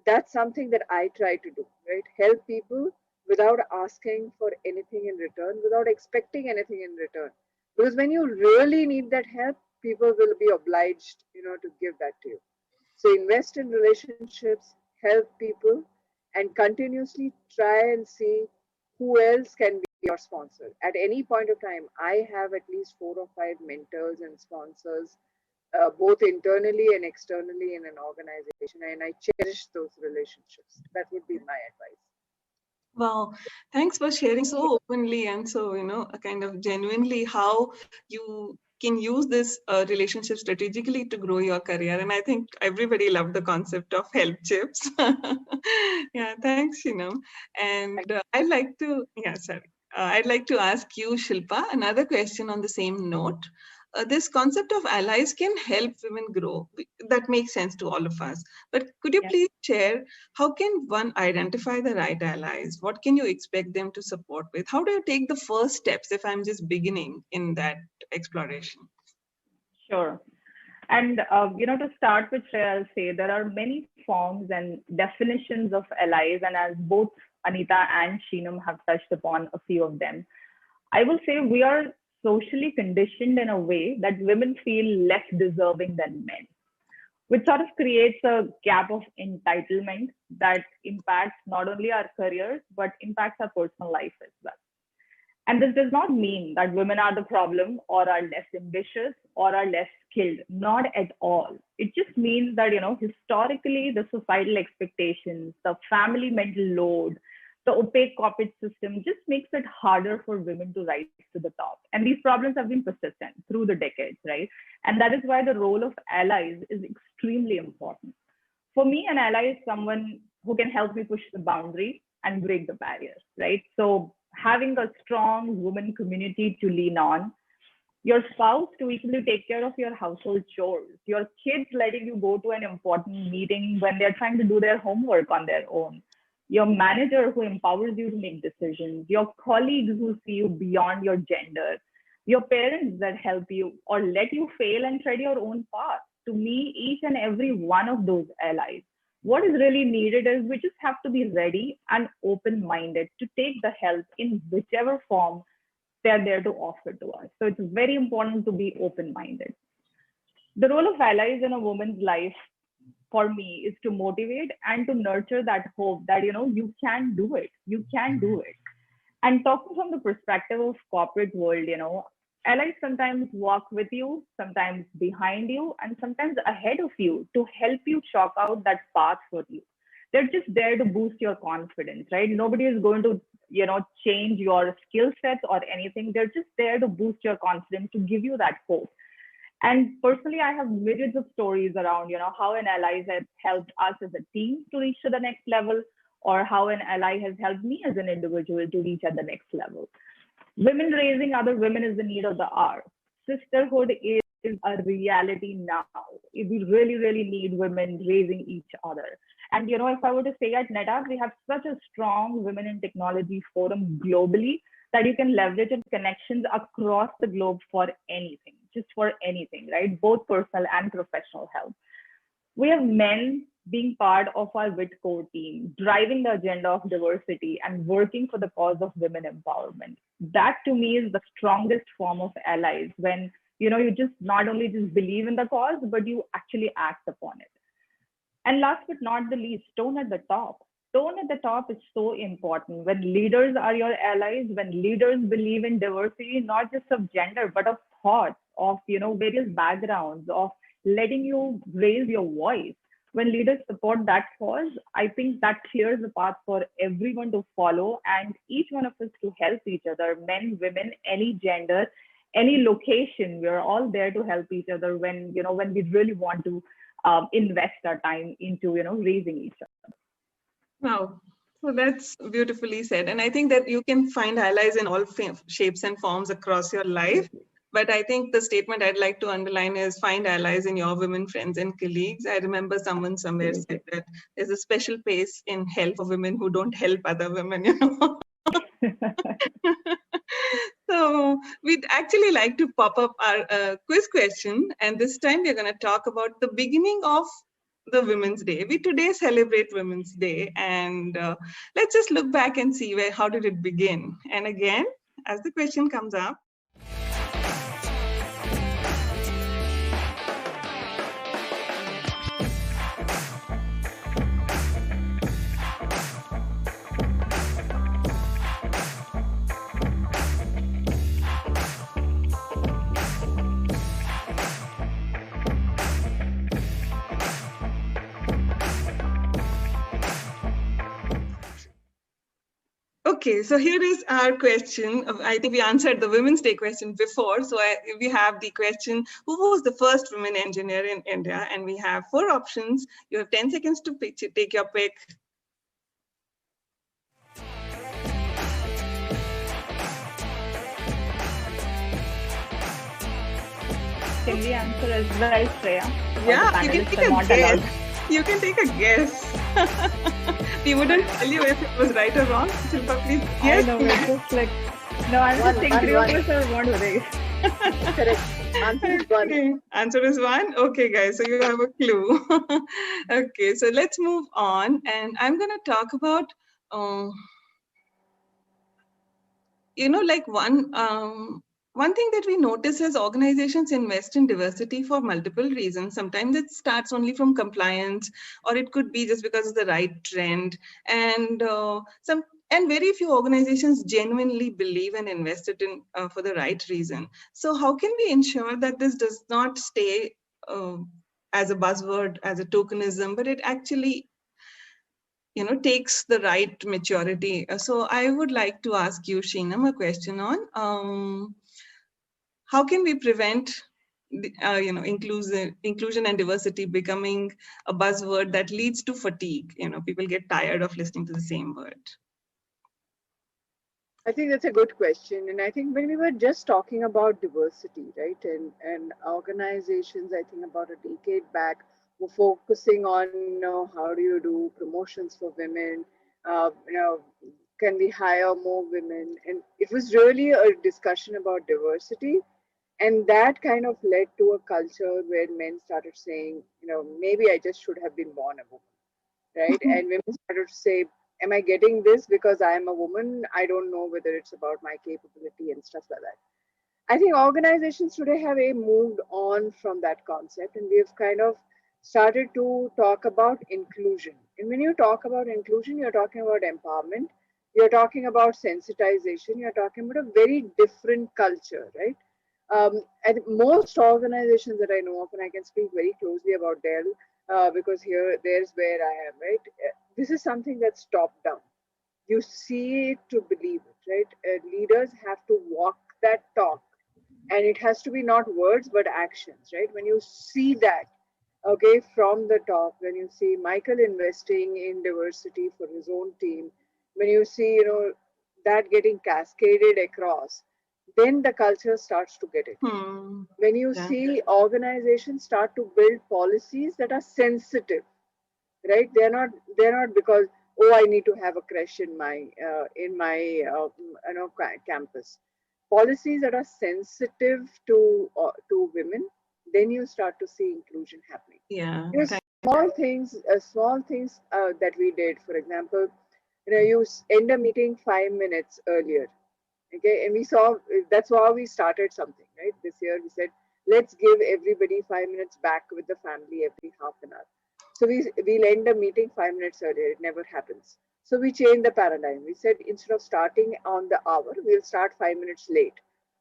F: that's something that I try to do, right? Help people without asking for anything in return, without expecting anything in return. Because when you really need that help, people will be obliged, to give that to you. So invest in relationships, help people, and continuously try and see who else can be your sponsor. At any point of time, I have at least 4 or 5 mentors and sponsors, both internally and externally in an organization, and I cherish those relationships. That would be my advice.
E: Wow, thanks for sharing so openly and so, kind of genuinely how you can use this relationship strategically to grow your career. And I think everybody loved the concept of help chips. Yeah, thanks, Shinam. And I'd like to ask you, Shilpa, another question on the same note. This concept of allies can help women grow. That makes sense to all of us. But could you please share, how can one identify the right allies? What can you expect them to support with? How do you take the first steps if I'm just beginning in that exploration?
H: Sure. And, to start with, I'll say there are many forms and definitions of allies. And as both Anita and Shinam have touched upon a few of them, I will say we are socially conditioned in a way that women feel less deserving than men, which sort of creates a gap of entitlement that impacts not only our careers, but impacts our personal life as well. And this does not mean that women are the problem or are less ambitious or are less skilled, not at all. It just means that, historically, the societal expectations, the family mental load, the opaque corporate system just makes it harder for women to rise to the top. And these problems have been persistent through the decades, right? And that is why the role of allies is extremely important. For me, an ally is someone who can help me push the boundary and break the barriers, right? So having a strong woman community to lean on, your spouse to equally take care of your household chores, your kids letting you go to an important meeting when they're trying to do their homework on their own, your manager who empowers you to make decisions, your colleagues who see you beyond your gender, your parents that help you or let you fail and tread your own path. To me, each and every one of those allies, what is really needed is we just have to be ready and open-minded to take the help in whichever form they're there to offer to us. So it's very important to be open-minded. The role of allies in a woman's life for me is to motivate and to nurture that hope that, you can do it. You can do it. And talking from the perspective of corporate world, allies sometimes walk with you, sometimes behind you, and sometimes ahead of you to help you chalk out that path for you. They're just there to boost your confidence, right? Nobody is going to, change your skill sets or anything. They're just there to boost your confidence, to give you that hope. And personally, I have myriads of stories around, how an ally has helped us as a team to reach to the next level, or how an ally has helped me as an individual to reach at the next level. Women raising other women is the need of the hour. Sisterhood is a reality now. We really, really need women raising each other. And, if I were to say at NetApp, we have such a strong women in technology forum globally that you can leverage and connections across the globe for anything, just for anything, right? Both personal and professional help. We have men being part of our WIT core team, driving the agenda of diversity and working for the cause of women empowerment. That to me is the strongest form of allies, when you just not only just believe in the cause, but you actually act upon it. And last but not the least, tone at the top. Tone at the top is so important. When leaders are your allies, when leaders believe in diversity, not just of gender, but of thoughts, of various backgrounds, of letting you raise your voice. When leaders support that cause, I think that clears the path for everyone to follow, and each one of us to help each other, men, women, any gender, any location. We're all there to help each other when we really want to invest our time into raising each other.
E: Wow. So that's beautifully said. And I think that you can find allies in all shapes and forms across your life. But I think the statement I'd like to underline is find allies in your women friends and colleagues. I remember someone somewhere said that there's a special place in help for women who don't help other women, So we'd actually like to pop up our quiz question. And this time we're going to talk about the beginning of the Women's Day. We today celebrate Women's Day. And let's just look back and see how did it begin. And again, as the question comes up, okay, so here is our question. I think we answered the Women's Day question before. So we have the question, who was the first women engineer in India? And we have 4 options. You have 10 seconds to take your pick.
H: Can we answer as well, Shreya?
E: Yeah, you can take a guess. You can take a guess. We wouldn't tell you if it was right or wrong. Shilpa, please guess.
H: I know, it's just like, no, I'm just saying 3 of us are one race.
F: Correct. Answer is 1.
E: Okay. Answer is 1? Okay, guys, so you have a clue. Okay, so let's move on. And I'm going to talk about, one thing that we notice is organizations invest in diversity for multiple reasons. Sometimes it starts only from compliance, or it could be just because of the right trend. And very few organizations genuinely believe and invest it in for the right reason. So how can we ensure that this does not stay as a buzzword, as a tokenism, but it actually takes the right maturity? So I would like to ask you, Sheenam, a question on how can we prevent inclusion and diversity becoming a buzzword that leads to fatigue? People get tired of listening to the same word.
F: I think that's a good question. And I think when we were just talking about diversity, right, and organizations, I think about a decade back, were focusing on, how do you do promotions for women? Can we hire more women? And it was really a discussion about diversity. And that kind of led to a culture where men started saying, maybe I just should have been born a woman, right? And women started to say, am I getting this because I am a woman? I don't know whether it's about my capability and stuff like that. I think organizations today have moved on from that concept, and we've kind of started to talk about inclusion. And when you talk about inclusion, you're talking about empowerment, you're talking about sensitization, you're talking about a very different culture, right? And most organizations that I know of, and I can speak very closely about Dell because there's where I am, right? This is something that's top down. You see it to believe it, right? Leaders have to walk that talk, and it has to be not words but actions, right? When you see that, okay, from the top, when you see Michael investing in diversity for his own team, when you see that getting cascaded across, then the culture starts to get it. When you see organizations start to build policies that are sensitive, right? They're not because, oh, I need to have a creche in my campus. Policies that are sensitive to women, then you start to see inclusion happening.
E: Yeah.
F: Small things that we did. For example, you end a meeting 5 minutes earlier. Okay, and we saw that's how we started something, right? This year we said, let's give everybody 5 minutes back with the family every half an hour. So we'll end a meeting 5 minutes earlier. It never happens. So we changed the paradigm. We said instead of starting on the hour, we'll start 5 minutes late.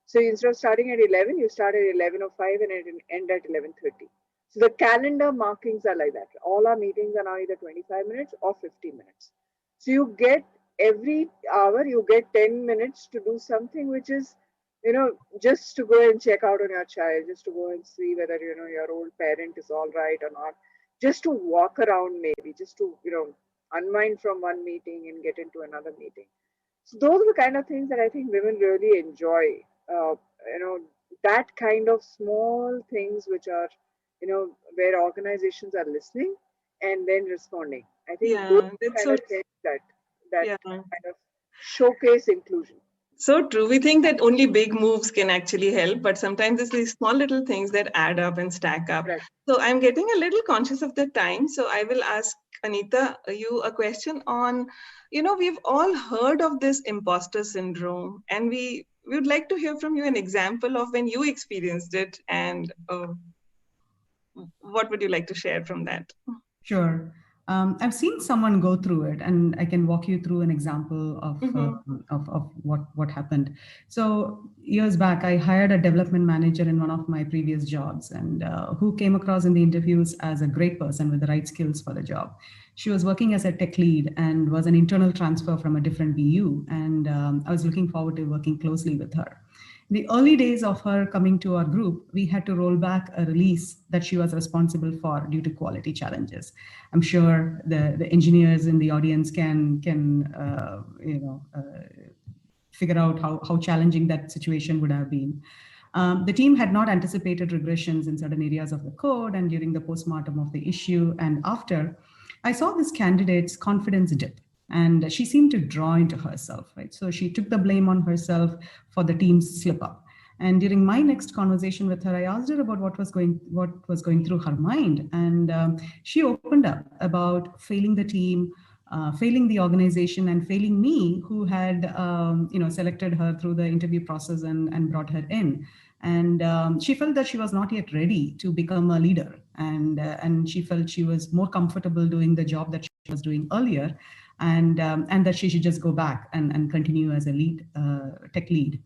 F: So instead of starting at 11, you start at 11:05 and end at 11:30. So the calendar markings are like that. All our meetings are now either 25 minutes or 50 minutes. So you get every hour, you get 10 minutes to do something which is, just to go and check out on your child, just to go and see whether, your old parent is all right or not, just to walk around maybe, just to, unwind from one meeting and get into another meeting. So those are the kind of things that I think women really enjoy. That kind of small things which are, where organizations are listening and then responding. I think those kind of things that kind of showcase inclusion.
E: So true. We think that only big moves can actually help, but sometimes it's these small little things that add up and stack up.
F: Right.
E: So I'm getting a little conscious of the time. So I will ask Anita, you a question on, we've all heard of this imposter syndrome, and we would like to hear from you an example of when you experienced it, and what would you like to share from that?
G: Sure. I've seen someone go through it, and I can walk you through an example of what happened. So years back, I hired a development manager in one of my previous jobs, and who came across in the interviews as a great person with the right skills for the job. She was working as a tech lead and was an internal transfer from a different BU, and I was looking forward to working closely with her. In the early days of her coming to our group, we had to roll back a release that she was responsible for due to quality challenges. I'm sure the engineers in the audience can figure out how challenging that situation would have been. The team had not anticipated regressions in certain areas of the code, and during the postmortem of the issue and after, I saw this candidate's confidence dip. And she seemed to draw into herself, right? So she took the blame on herself for the team's slip up. And during my next conversation with her, I asked her about what was going through her mind. And she opened up about failing the team, failing the organization, and failing me, who had selected her through the interview process and brought her in. And she felt that she was not yet ready to become a leader. And she felt she was more comfortable doing the job that she was doing earlier. And that she should just go back and continue as a tech lead.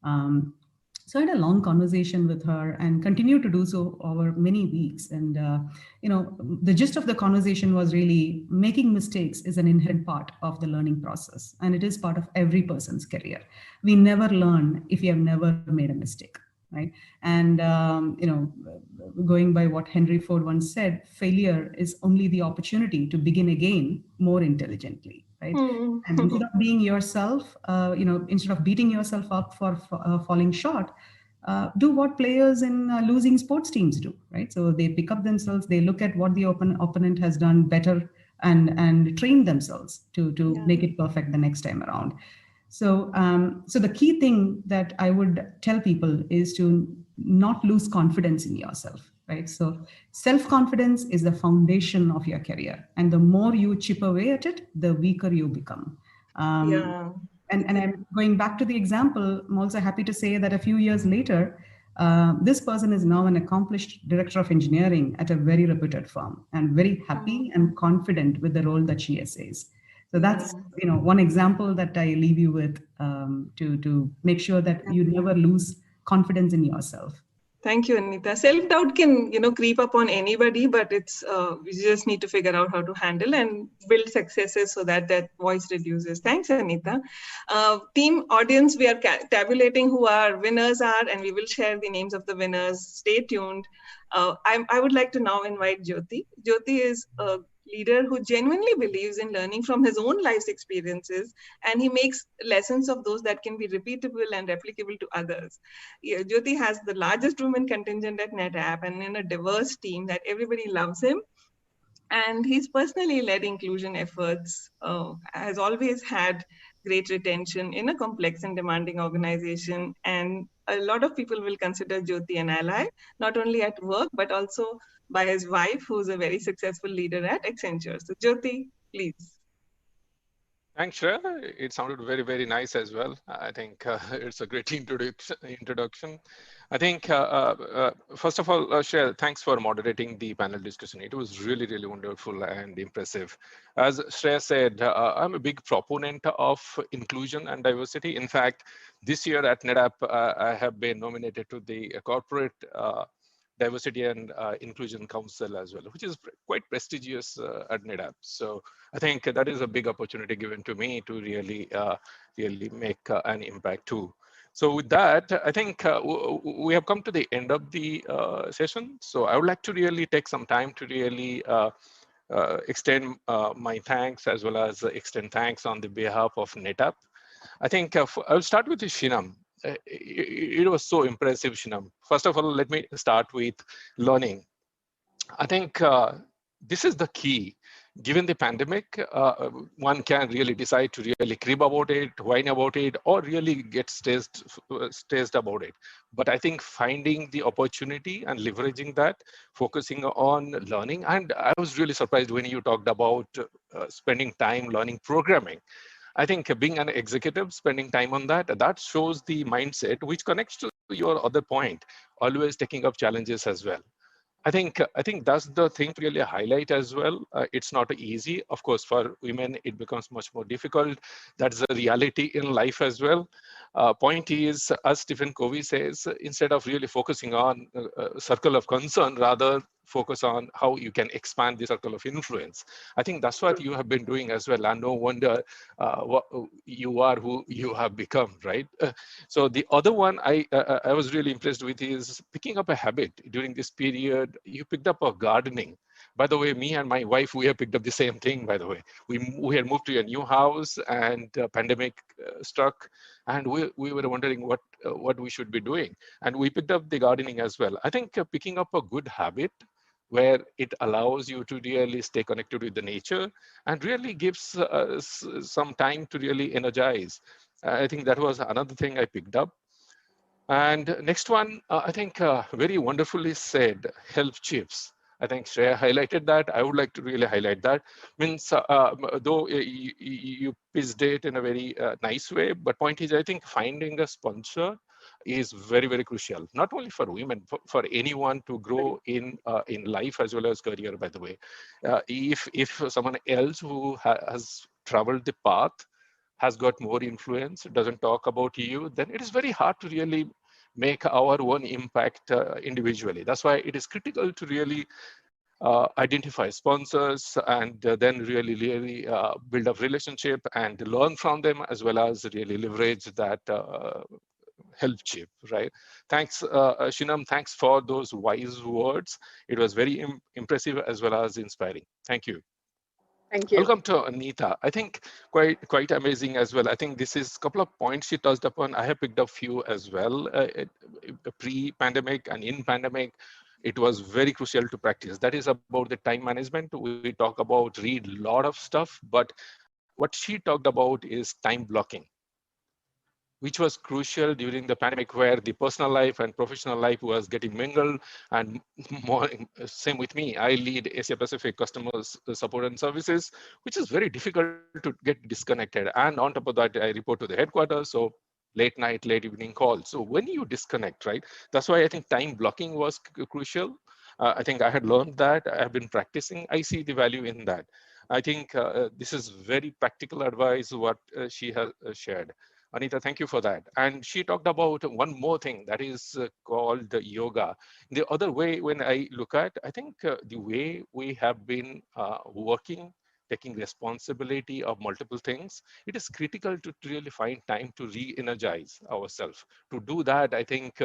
G: So I had a long conversation with her and continued to do so over many weeks. And the gist of the conversation was really making mistakes is an inherent part of the learning process, and it is part of every person's career. We never learn if you have never made a mistake. Right. And, going by what Henry Ford once said, failure is only the opportunity to begin again more intelligently. Right. And instead of being yourself, instead of beating yourself up for falling short, do what players in losing sports teams do. Right. So they pick up themselves, they look at what the opponent has done better and train themselves to make it perfect the next time around. So the key thing that I would tell people is to not lose confidence in yourself, right? So self-confidence is the foundation of your career. And the more you chip away at it, the weaker you become.
E: Yeah.
G: And I'm going back to the example. I'm also happy to say that a few years later, this person is now an accomplished director of engineering at a very reputed firm, and very happy and confident with the role that she essays. So that's one example that I leave you with, to make sure that you never lose confidence in yourself.
E: Thank you, Anita. Self-doubt can, creep up on anybody, but it's we just need to figure out how to handle and build successes so that that voice reduces. Thanks, Anita. Team audience, we are tabulating who our winners are, and we will share the names of the winners. Stay tuned. I would like to now invite Jyoti. Jyoti is a leader who genuinely believes in learning from his own life's experiences, and he makes lessons of those that can be repeatable and replicable to others. Yeah, Jyoti has the largest women contingent at NetApp and in a diverse team that everybody loves him. And he's personally led inclusion efforts, has always had great retention in a complex and demanding organization. And a lot of people will consider Jyoti an ally, not only at work, but also by his wife, who's a very successful leader at Accenture. So Jyoti, please.
I: Thanks, Shreya. It sounded very, very nice as well. I think it's a great introduction. I think, first of all, Shreya, thanks for moderating the panel discussion. It was really, really wonderful and impressive. As Shreya said, I'm a big proponent of inclusion and diversity. In fact, this year at NetApp, I have been nominated to the corporate Diversity and Inclusion Council as well, which is quite prestigious at NetApp. So I think that is a big opportunity given to me to really, really make an impact too. So with that, I think we have come to the end of the session. So I would like to really take some time to really extend my thanks, as well as extend thanks on the behalf of NetApp. I think I'll start with Shinam. It was so impressive, Shinam. First of all, let me start with learning. I think this is the key. Given the pandemic, one can really decide to really crib about it, whine about it, or really get stressed about it. But I think finding the opportunity and leveraging that, focusing on learning. And I was really surprised when you talked about spending time learning programming. I think being an executive, spending time on that, that shows the mindset, which connects to your other point, always taking up challenges as well. I think that's the thing to really highlight as well. It's not easy. Of course, for women, it becomes much more difficult. That's the reality in life as well. Point is, as Stephen Covey says, instead of really focusing on a circle of concern, rather focus on how you can expand the circle of influence. I think that's what you have been doing as well. And no wonder what you are who you have become, right? So the other one I was really impressed with is picking up a habit during this period. You picked up a gardening. By the way, me and my wife, we have picked up the same thing, by the way. We had moved to a new house, and pandemic struck, and we were wondering what we should be doing. And we picked up the gardening as well. I think picking up a good habit where it allows you to really stay connected with the nature and really gives some time to really energize. I think that was another thing I picked up. And next one, I think very wonderfully said, health chips. I think Shreya highlighted that. I would like to really highlight that. Means, though you pitched it in a very nice way, but point is, I think finding a sponsor is very, very crucial, not only for women, for anyone to grow in life as well as career, by the way. If someone else who has traveled the path has got more influence, doesn't talk about you, then it is very hard to really make our own impact individually. That's why it is critical to really identify sponsors and then really build a relationship and learn from them, as well as really leverage that help chip, right? Thanks, Shinam. Thanks for those wise words. It was very impressive as well as inspiring. Thank you.
F: Thank you.
I: Welcome to Anita. I think quite amazing as well. I think this is a couple of points she touched upon. I have picked up few as well. Pre-pandemic and in pandemic, it was very crucial to practice. That is about the time management. We talk about read a lot of stuff, but what she talked about is time blocking. which was crucial during the pandemic, where the personal life and professional life was getting mingled. And more, same with me, I lead Asia Pacific customers support and services, which is very difficult to get disconnected. And on top of that, I report to the headquarters, so late night, late evening calls. So when you disconnect, right, that's why I think time blocking was crucial. I think I had learned that. I have been practicing. I see the value in that. I think this is very practical advice what she has shared. Anita, thank you for that. And she talked about one more thing that is called yoga. The other way, when I look at, I think the way we have been working, taking responsibility of multiple things, it is critical to really find time to re-energize ourselves. To do that, I think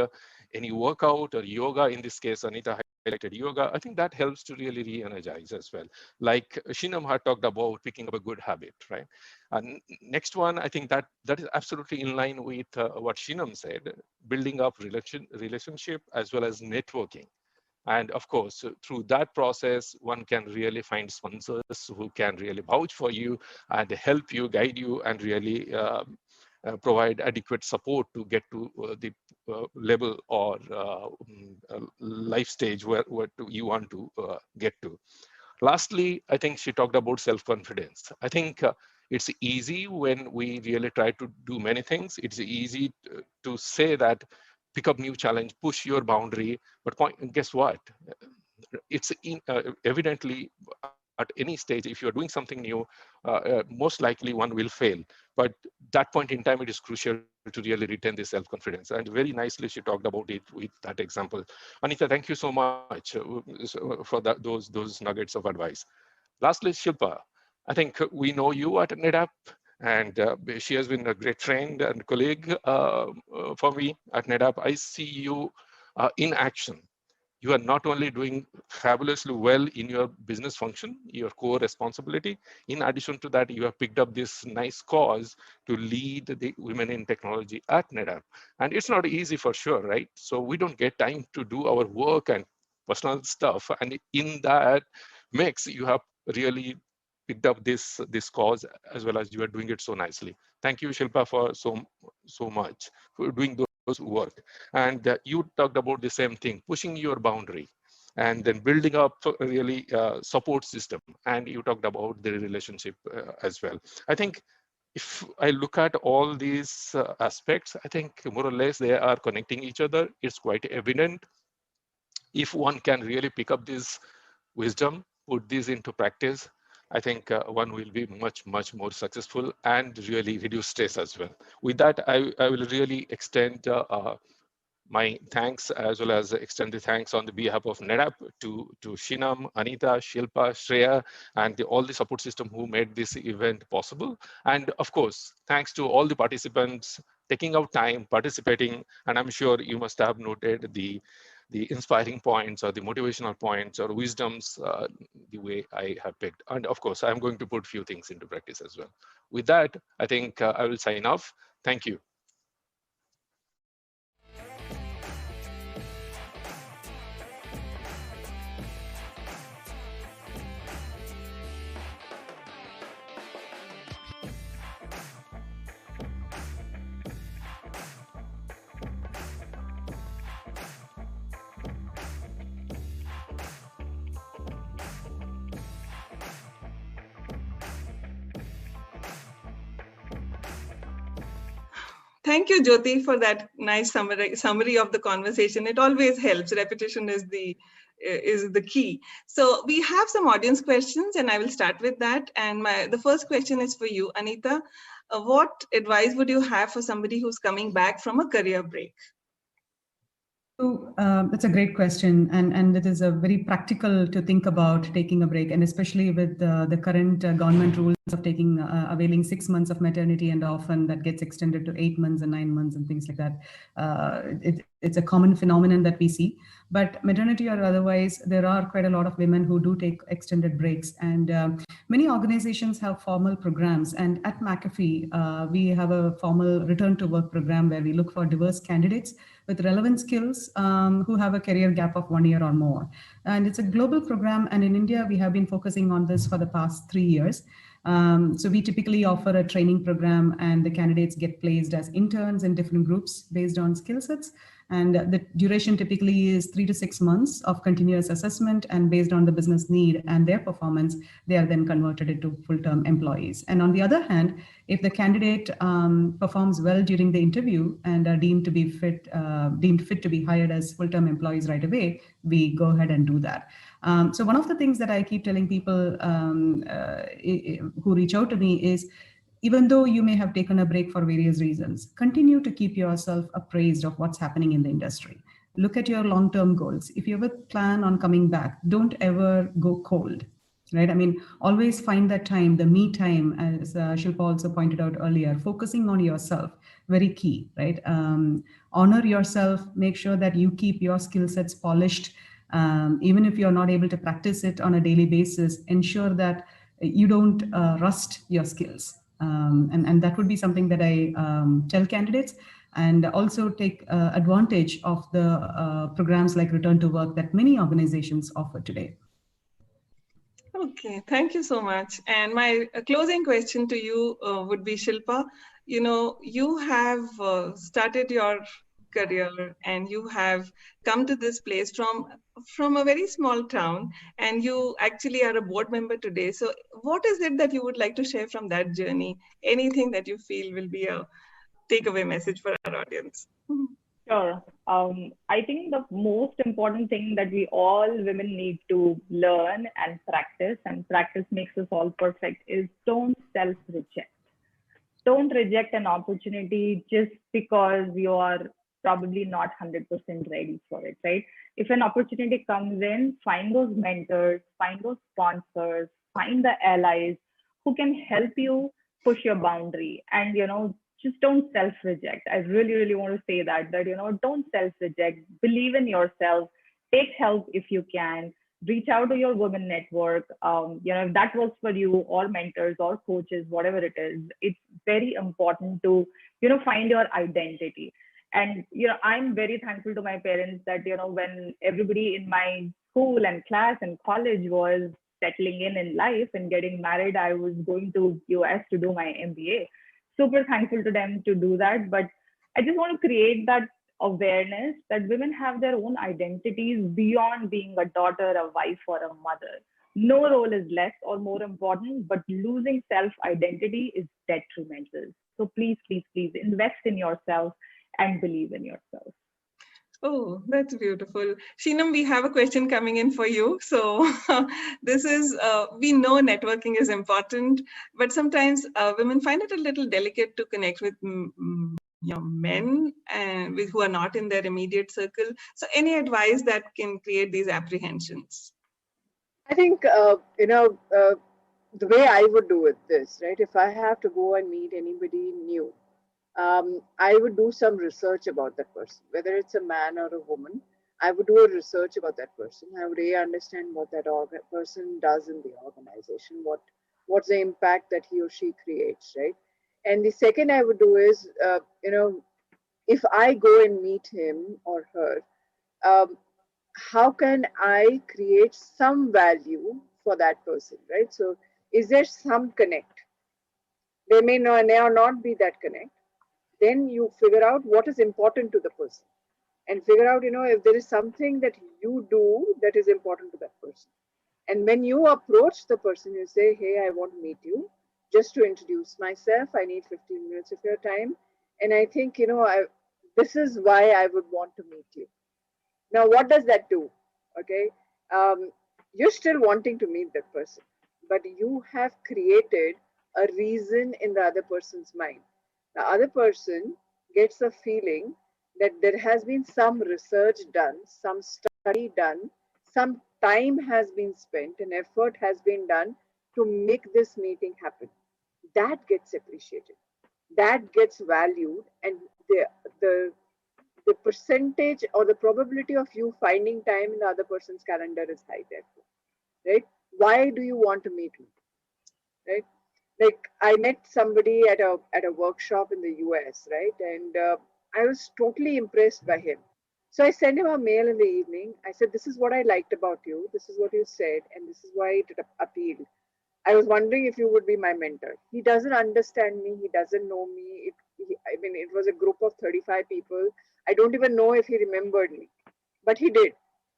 I: any workout or yoga, in this case, Anita highlighted yoga, I think that helps to really re-energize as well. Like Shinam had talked about picking up a good habit, right? And next one, I think that is absolutely in line with what Shinam said, building up relationship as well as networking. And of course, through that process, one can really find sponsors who can really vouch for you and help you, guide you, and really provide adequate support to get to the level or life stage where you want to get to. Lastly, I think she talked about self-confidence. I think it's easy when we really try to do many things. It's easy to say that pick up new challenge, push your boundary, but guess what? It's evidently at any stage, if you're doing something new, most likely one will fail. But that point in time, it is crucial to really retain this self-confidence. And very nicely, she talked about it with that example. Anita, thank you so much for those nuggets of advice. Lastly, Shilpa, I think we know you at NetApp, and she has been a great friend and colleague for me at NetApp. I see you in action. You are not only doing fabulously well in your business function, your core responsibility. In addition to that, you have picked up this nice cause to lead the women in technology at NetApp. And it's not easy for sure, right? So we don't get time to do our work and personal stuff. And in that mix, you have really picked up this cause, as well as you are doing it so nicely. Thank you, Shilpa, for so much for doing those work. And you talked about the same thing, pushing your boundary and then building up really support system. And you talked about the relationship as well. I think if I look at all these aspects, I think more or less they are connecting each other. It's quite evident. If one can really pick up this wisdom, put this into practice, I think one will be much more successful and really reduce stress as well. With that, I will really extend my thanks, as well as extend the thanks on the behalf of NetApp to Shinam, Anita, Shilpa, Shreya, and all the support system who made this event possible. And of course, thanks to all the participants taking out time, participating, and I'm sure you must have noted the inspiring points or the motivational points or wisdoms the way I have picked. And of course, I'm going to put few things into practice as well. With that, I think I will sign off. Thank you.
E: Thank you, Jyoti, for that nice summary of the conversation. It always helps. Repetition is the key. So we have some audience questions, and I will start with that. And the first question is for you, Anita. What advice would you have for somebody who's coming back from a career break?
G: So that's a great question, and it is a very practical to think about taking a break, and especially with the current government rules of availing 6 months of maternity, and often that gets extended to 8 months and 9 months and things like that. It's a common phenomenon that we see. But maternity or otherwise, there are quite a lot of women who do take extended breaks, and many organizations have formal programs. And at McAfee, we have a formal return to work program where we look for diverse candidates with relevant skills who have a career gap of 1 year or more. And it's a global program. And in India, we have been focusing on this for the past 3 years. So we typically offer a training program, and the candidates get placed as interns in different groups based on skill sets. And the duration typically is 3 to 6 months of continuous assessment, and based on the business need and their performance, they are then converted into full-term employees. And on the other hand, if the candidate performs well during the interview and are deemed fit to be hired as full-term employees right away, we go ahead and do that. So one of the things that I keep telling people who reach out to me is, even though you may have taken a break for various reasons, continue to keep yourself appraised of what's happening in the industry. Look at your long-term goals. If you ever plan on coming back, don't ever go cold, right? I mean, always find that time, the me time, as Shilpa also pointed out earlier, focusing on yourself, very key, right? Honor yourself, make sure that you keep your skill sets polished. Even if you're not able to practice it on a daily basis, ensure that you don't rust your skills. And that would be something that I tell candidates, and also take advantage of the programs like Return to Work that many organizations offer today.
E: Okay, thank you so much. And my closing question to you would be, Shilpa, you have started your career and you have come to this place from a very small town, and you actually are a board member today. So what is it that you would like to share from that journey? Anything that you feel will be a takeaway message for our audience?
H: Sure. I think the most important thing that we all women need to learn and practice makes us all perfect, is don't self-reject. Don't reject an opportunity just because you are probably not 100% ready for it, right? If an opportunity comes in, find those mentors, find those sponsors, find the allies who can help you push your boundary. And, just don't self-reject. I really, really want to say that, don't self-reject. Believe in yourself. Take help if you can. Reach out to your women network. If that works for you, or mentors or coaches, whatever it is, it's very important to, find your identity. And, I'm very thankful to my parents that, when everybody in my school and class and college was settling in life and getting married, I was going to US to do my MBA. Super thankful to them to do that. But I just want to create that awareness that women have their own identities beyond being a daughter, a wife, or a mother. No role is less or more important, but losing self-identity is detrimental. So please, please, please invest in yourself and believe in yourself.
E: Oh, that's beautiful. Sheenam, we have a question coming in for you. So this is, we know networking is important, but sometimes women find it a little delicate to connect with men and who are not in their immediate circle. So any advice that can create these apprehensions?
F: I think, the way I would do it this, right? If I have to go and meet anybody new, I would do some research about that person, whether it's a man or a woman. I would do a research about that person. I would understand what that person does in the organization, what's the impact that he or she creates, right? And the second I would do is, if I go and meet him or her, how can I create some value for that person, right? So is there some connect? There may not be that connect. Then you figure out what is important to the person, and figure out, if there is something that you do that is important to that person. And when you approach the person, you say, hey, I want to meet you just to introduce myself. I need 15 minutes of your time. And I think, this is why I would want to meet you. Now, what does that do? Okay. You're still wanting to meet that person, but you have created a reason in the other person's mind. The other person gets a feeling that there has been some research done, some study done, some time has been spent, and effort has been done to make this meeting happen. That gets appreciated, that gets valued, and the percentage or the probability of you finding time in the other person's calendar is high, therefore, right? Why do you want to meet me, right? Like, I met somebody at a workshop in the US, right? And I was totally impressed by him. So I sent him a mail in the evening. I said, this is what I liked about you. This is what you said. And this is why it appealed. I was wondering if you would be my mentor. He doesn't understand me. He doesn't know me. I mean, it was a group of 35 people. I don't even know if he remembered me, but he did.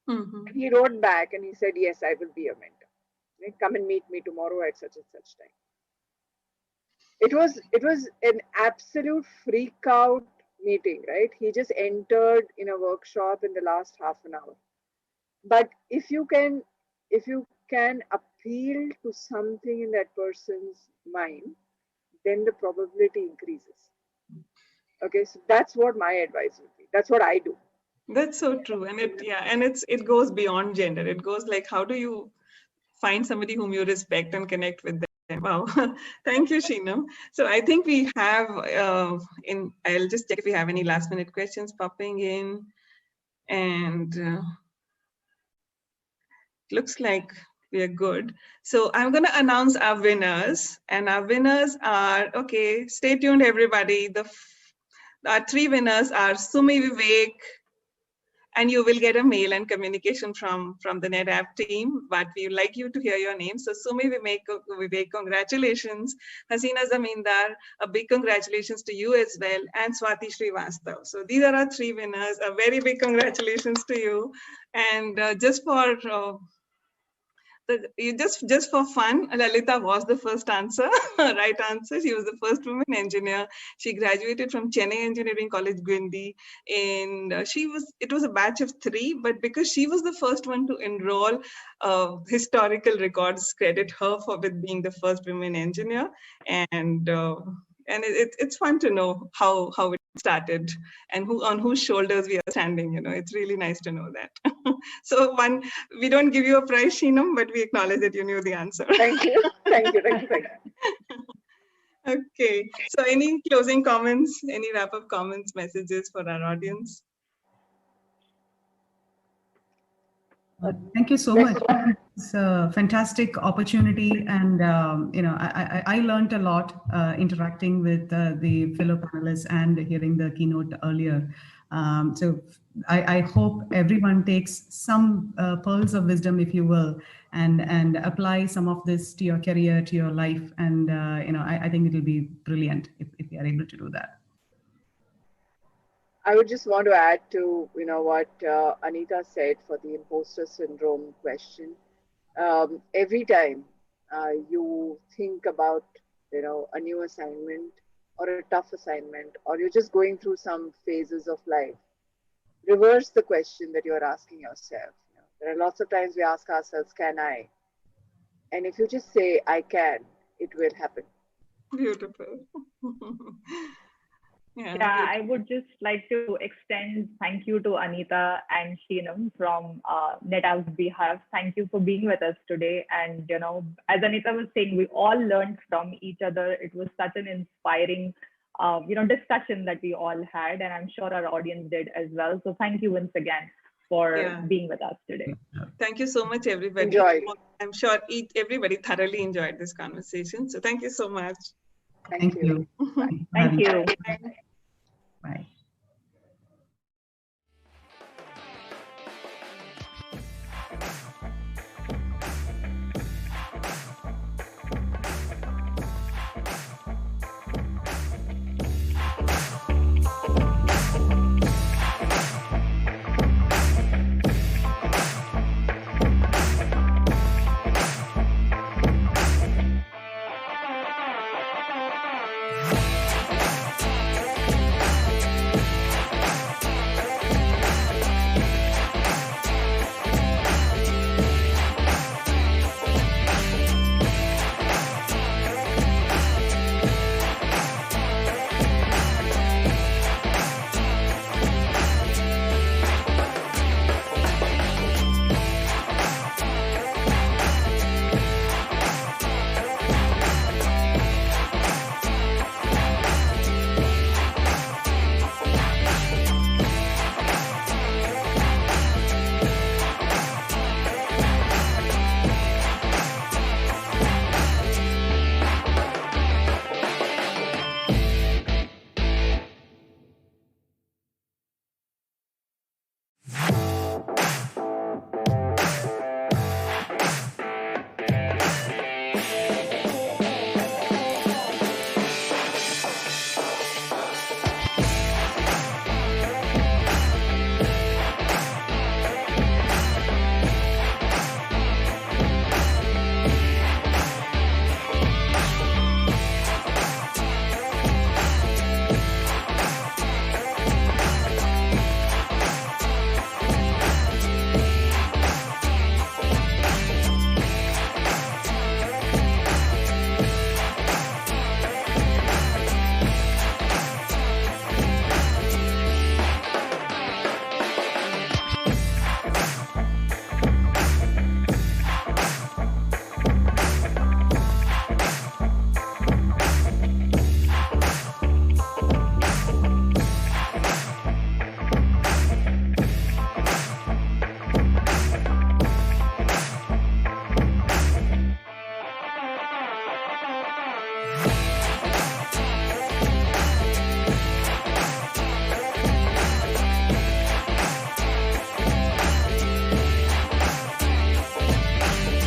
E: Mm-hmm.
F: He wrote back and he said, yes, I will be a mentor. Come and meet me tomorrow at such and such time. It was an absolute freak out meeting, right? He just entered in a workshop in the last half an hour. But if you can appeal to something in that person's mind, then the probability increases. Okay, so that's what my advice would be. That's what I do.
E: That's so true. And it goes beyond gender. It goes like, how do you find somebody whom you respect and connect with them? Wow. Thank you, Sheenam. So I think we have I'll just check if we have any last minute questions popping in. And looks like we are good. So I'm going to announce our winners, and our winners are, okay, stay tuned everybody. Our 3 winners are Sumi Vivek, and you will get a mail and communication from the NetApp team, but we would like you to hear your name. So Sumi Vivek, congratulations. Hasina Zamindar, a big congratulations to you as well, and Swati Srivastav. So these are our 3 winners. A very big congratulations to you. And just for fun, Lalita was the first answer, right answer. She was the first woman engineer. She graduated from Chennai Engineering College, Guindy. And it was a batch of 3, but because she was the first one to enroll, historical records credit her with being the first woman engineer. And it's fun to know how it started and on whose shoulders we are standing. It's really nice to know that. So we don't give you a prize, Sheenam, but we acknowledge that you knew the answer.
F: Thank you. Thank you.
E: Okay. So any closing comments, any wrap-up comments, messages for our audience?
G: Thank you so much. It's a fantastic opportunity, and I learned a lot interacting with the fellow panelists and hearing the keynote earlier. So I hope everyone takes some pearls of wisdom, if you will, and apply some of this to your career, to your life, and I think it will be brilliant if you are able to do that.
F: I would just want to add to what Anita said for the imposter syndrome question. Every time you think about a new assignment or a tough assignment, or you're just going through some phases of life, reverse the question that you're asking yourself. There are lots of times we ask ourselves, can I? And if you just say, I can, it will happen.
E: Beautiful.
H: Yeah, I would just like to extend thank you to Anita and Sheenam from NetApp's behalf. Thank you for being with us today. And, as Anita was saying, we all learned from each other. It was such an inspiring, discussion that we all had, and I'm sure our audience did as well. So thank you once again for being with us today.
E: Thank you so much, everybody.
F: Enjoyed.
E: I'm sure everybody thoroughly enjoyed this conversation. So thank you so much.
F: Thank you.
H: Thank you.
G: Bye.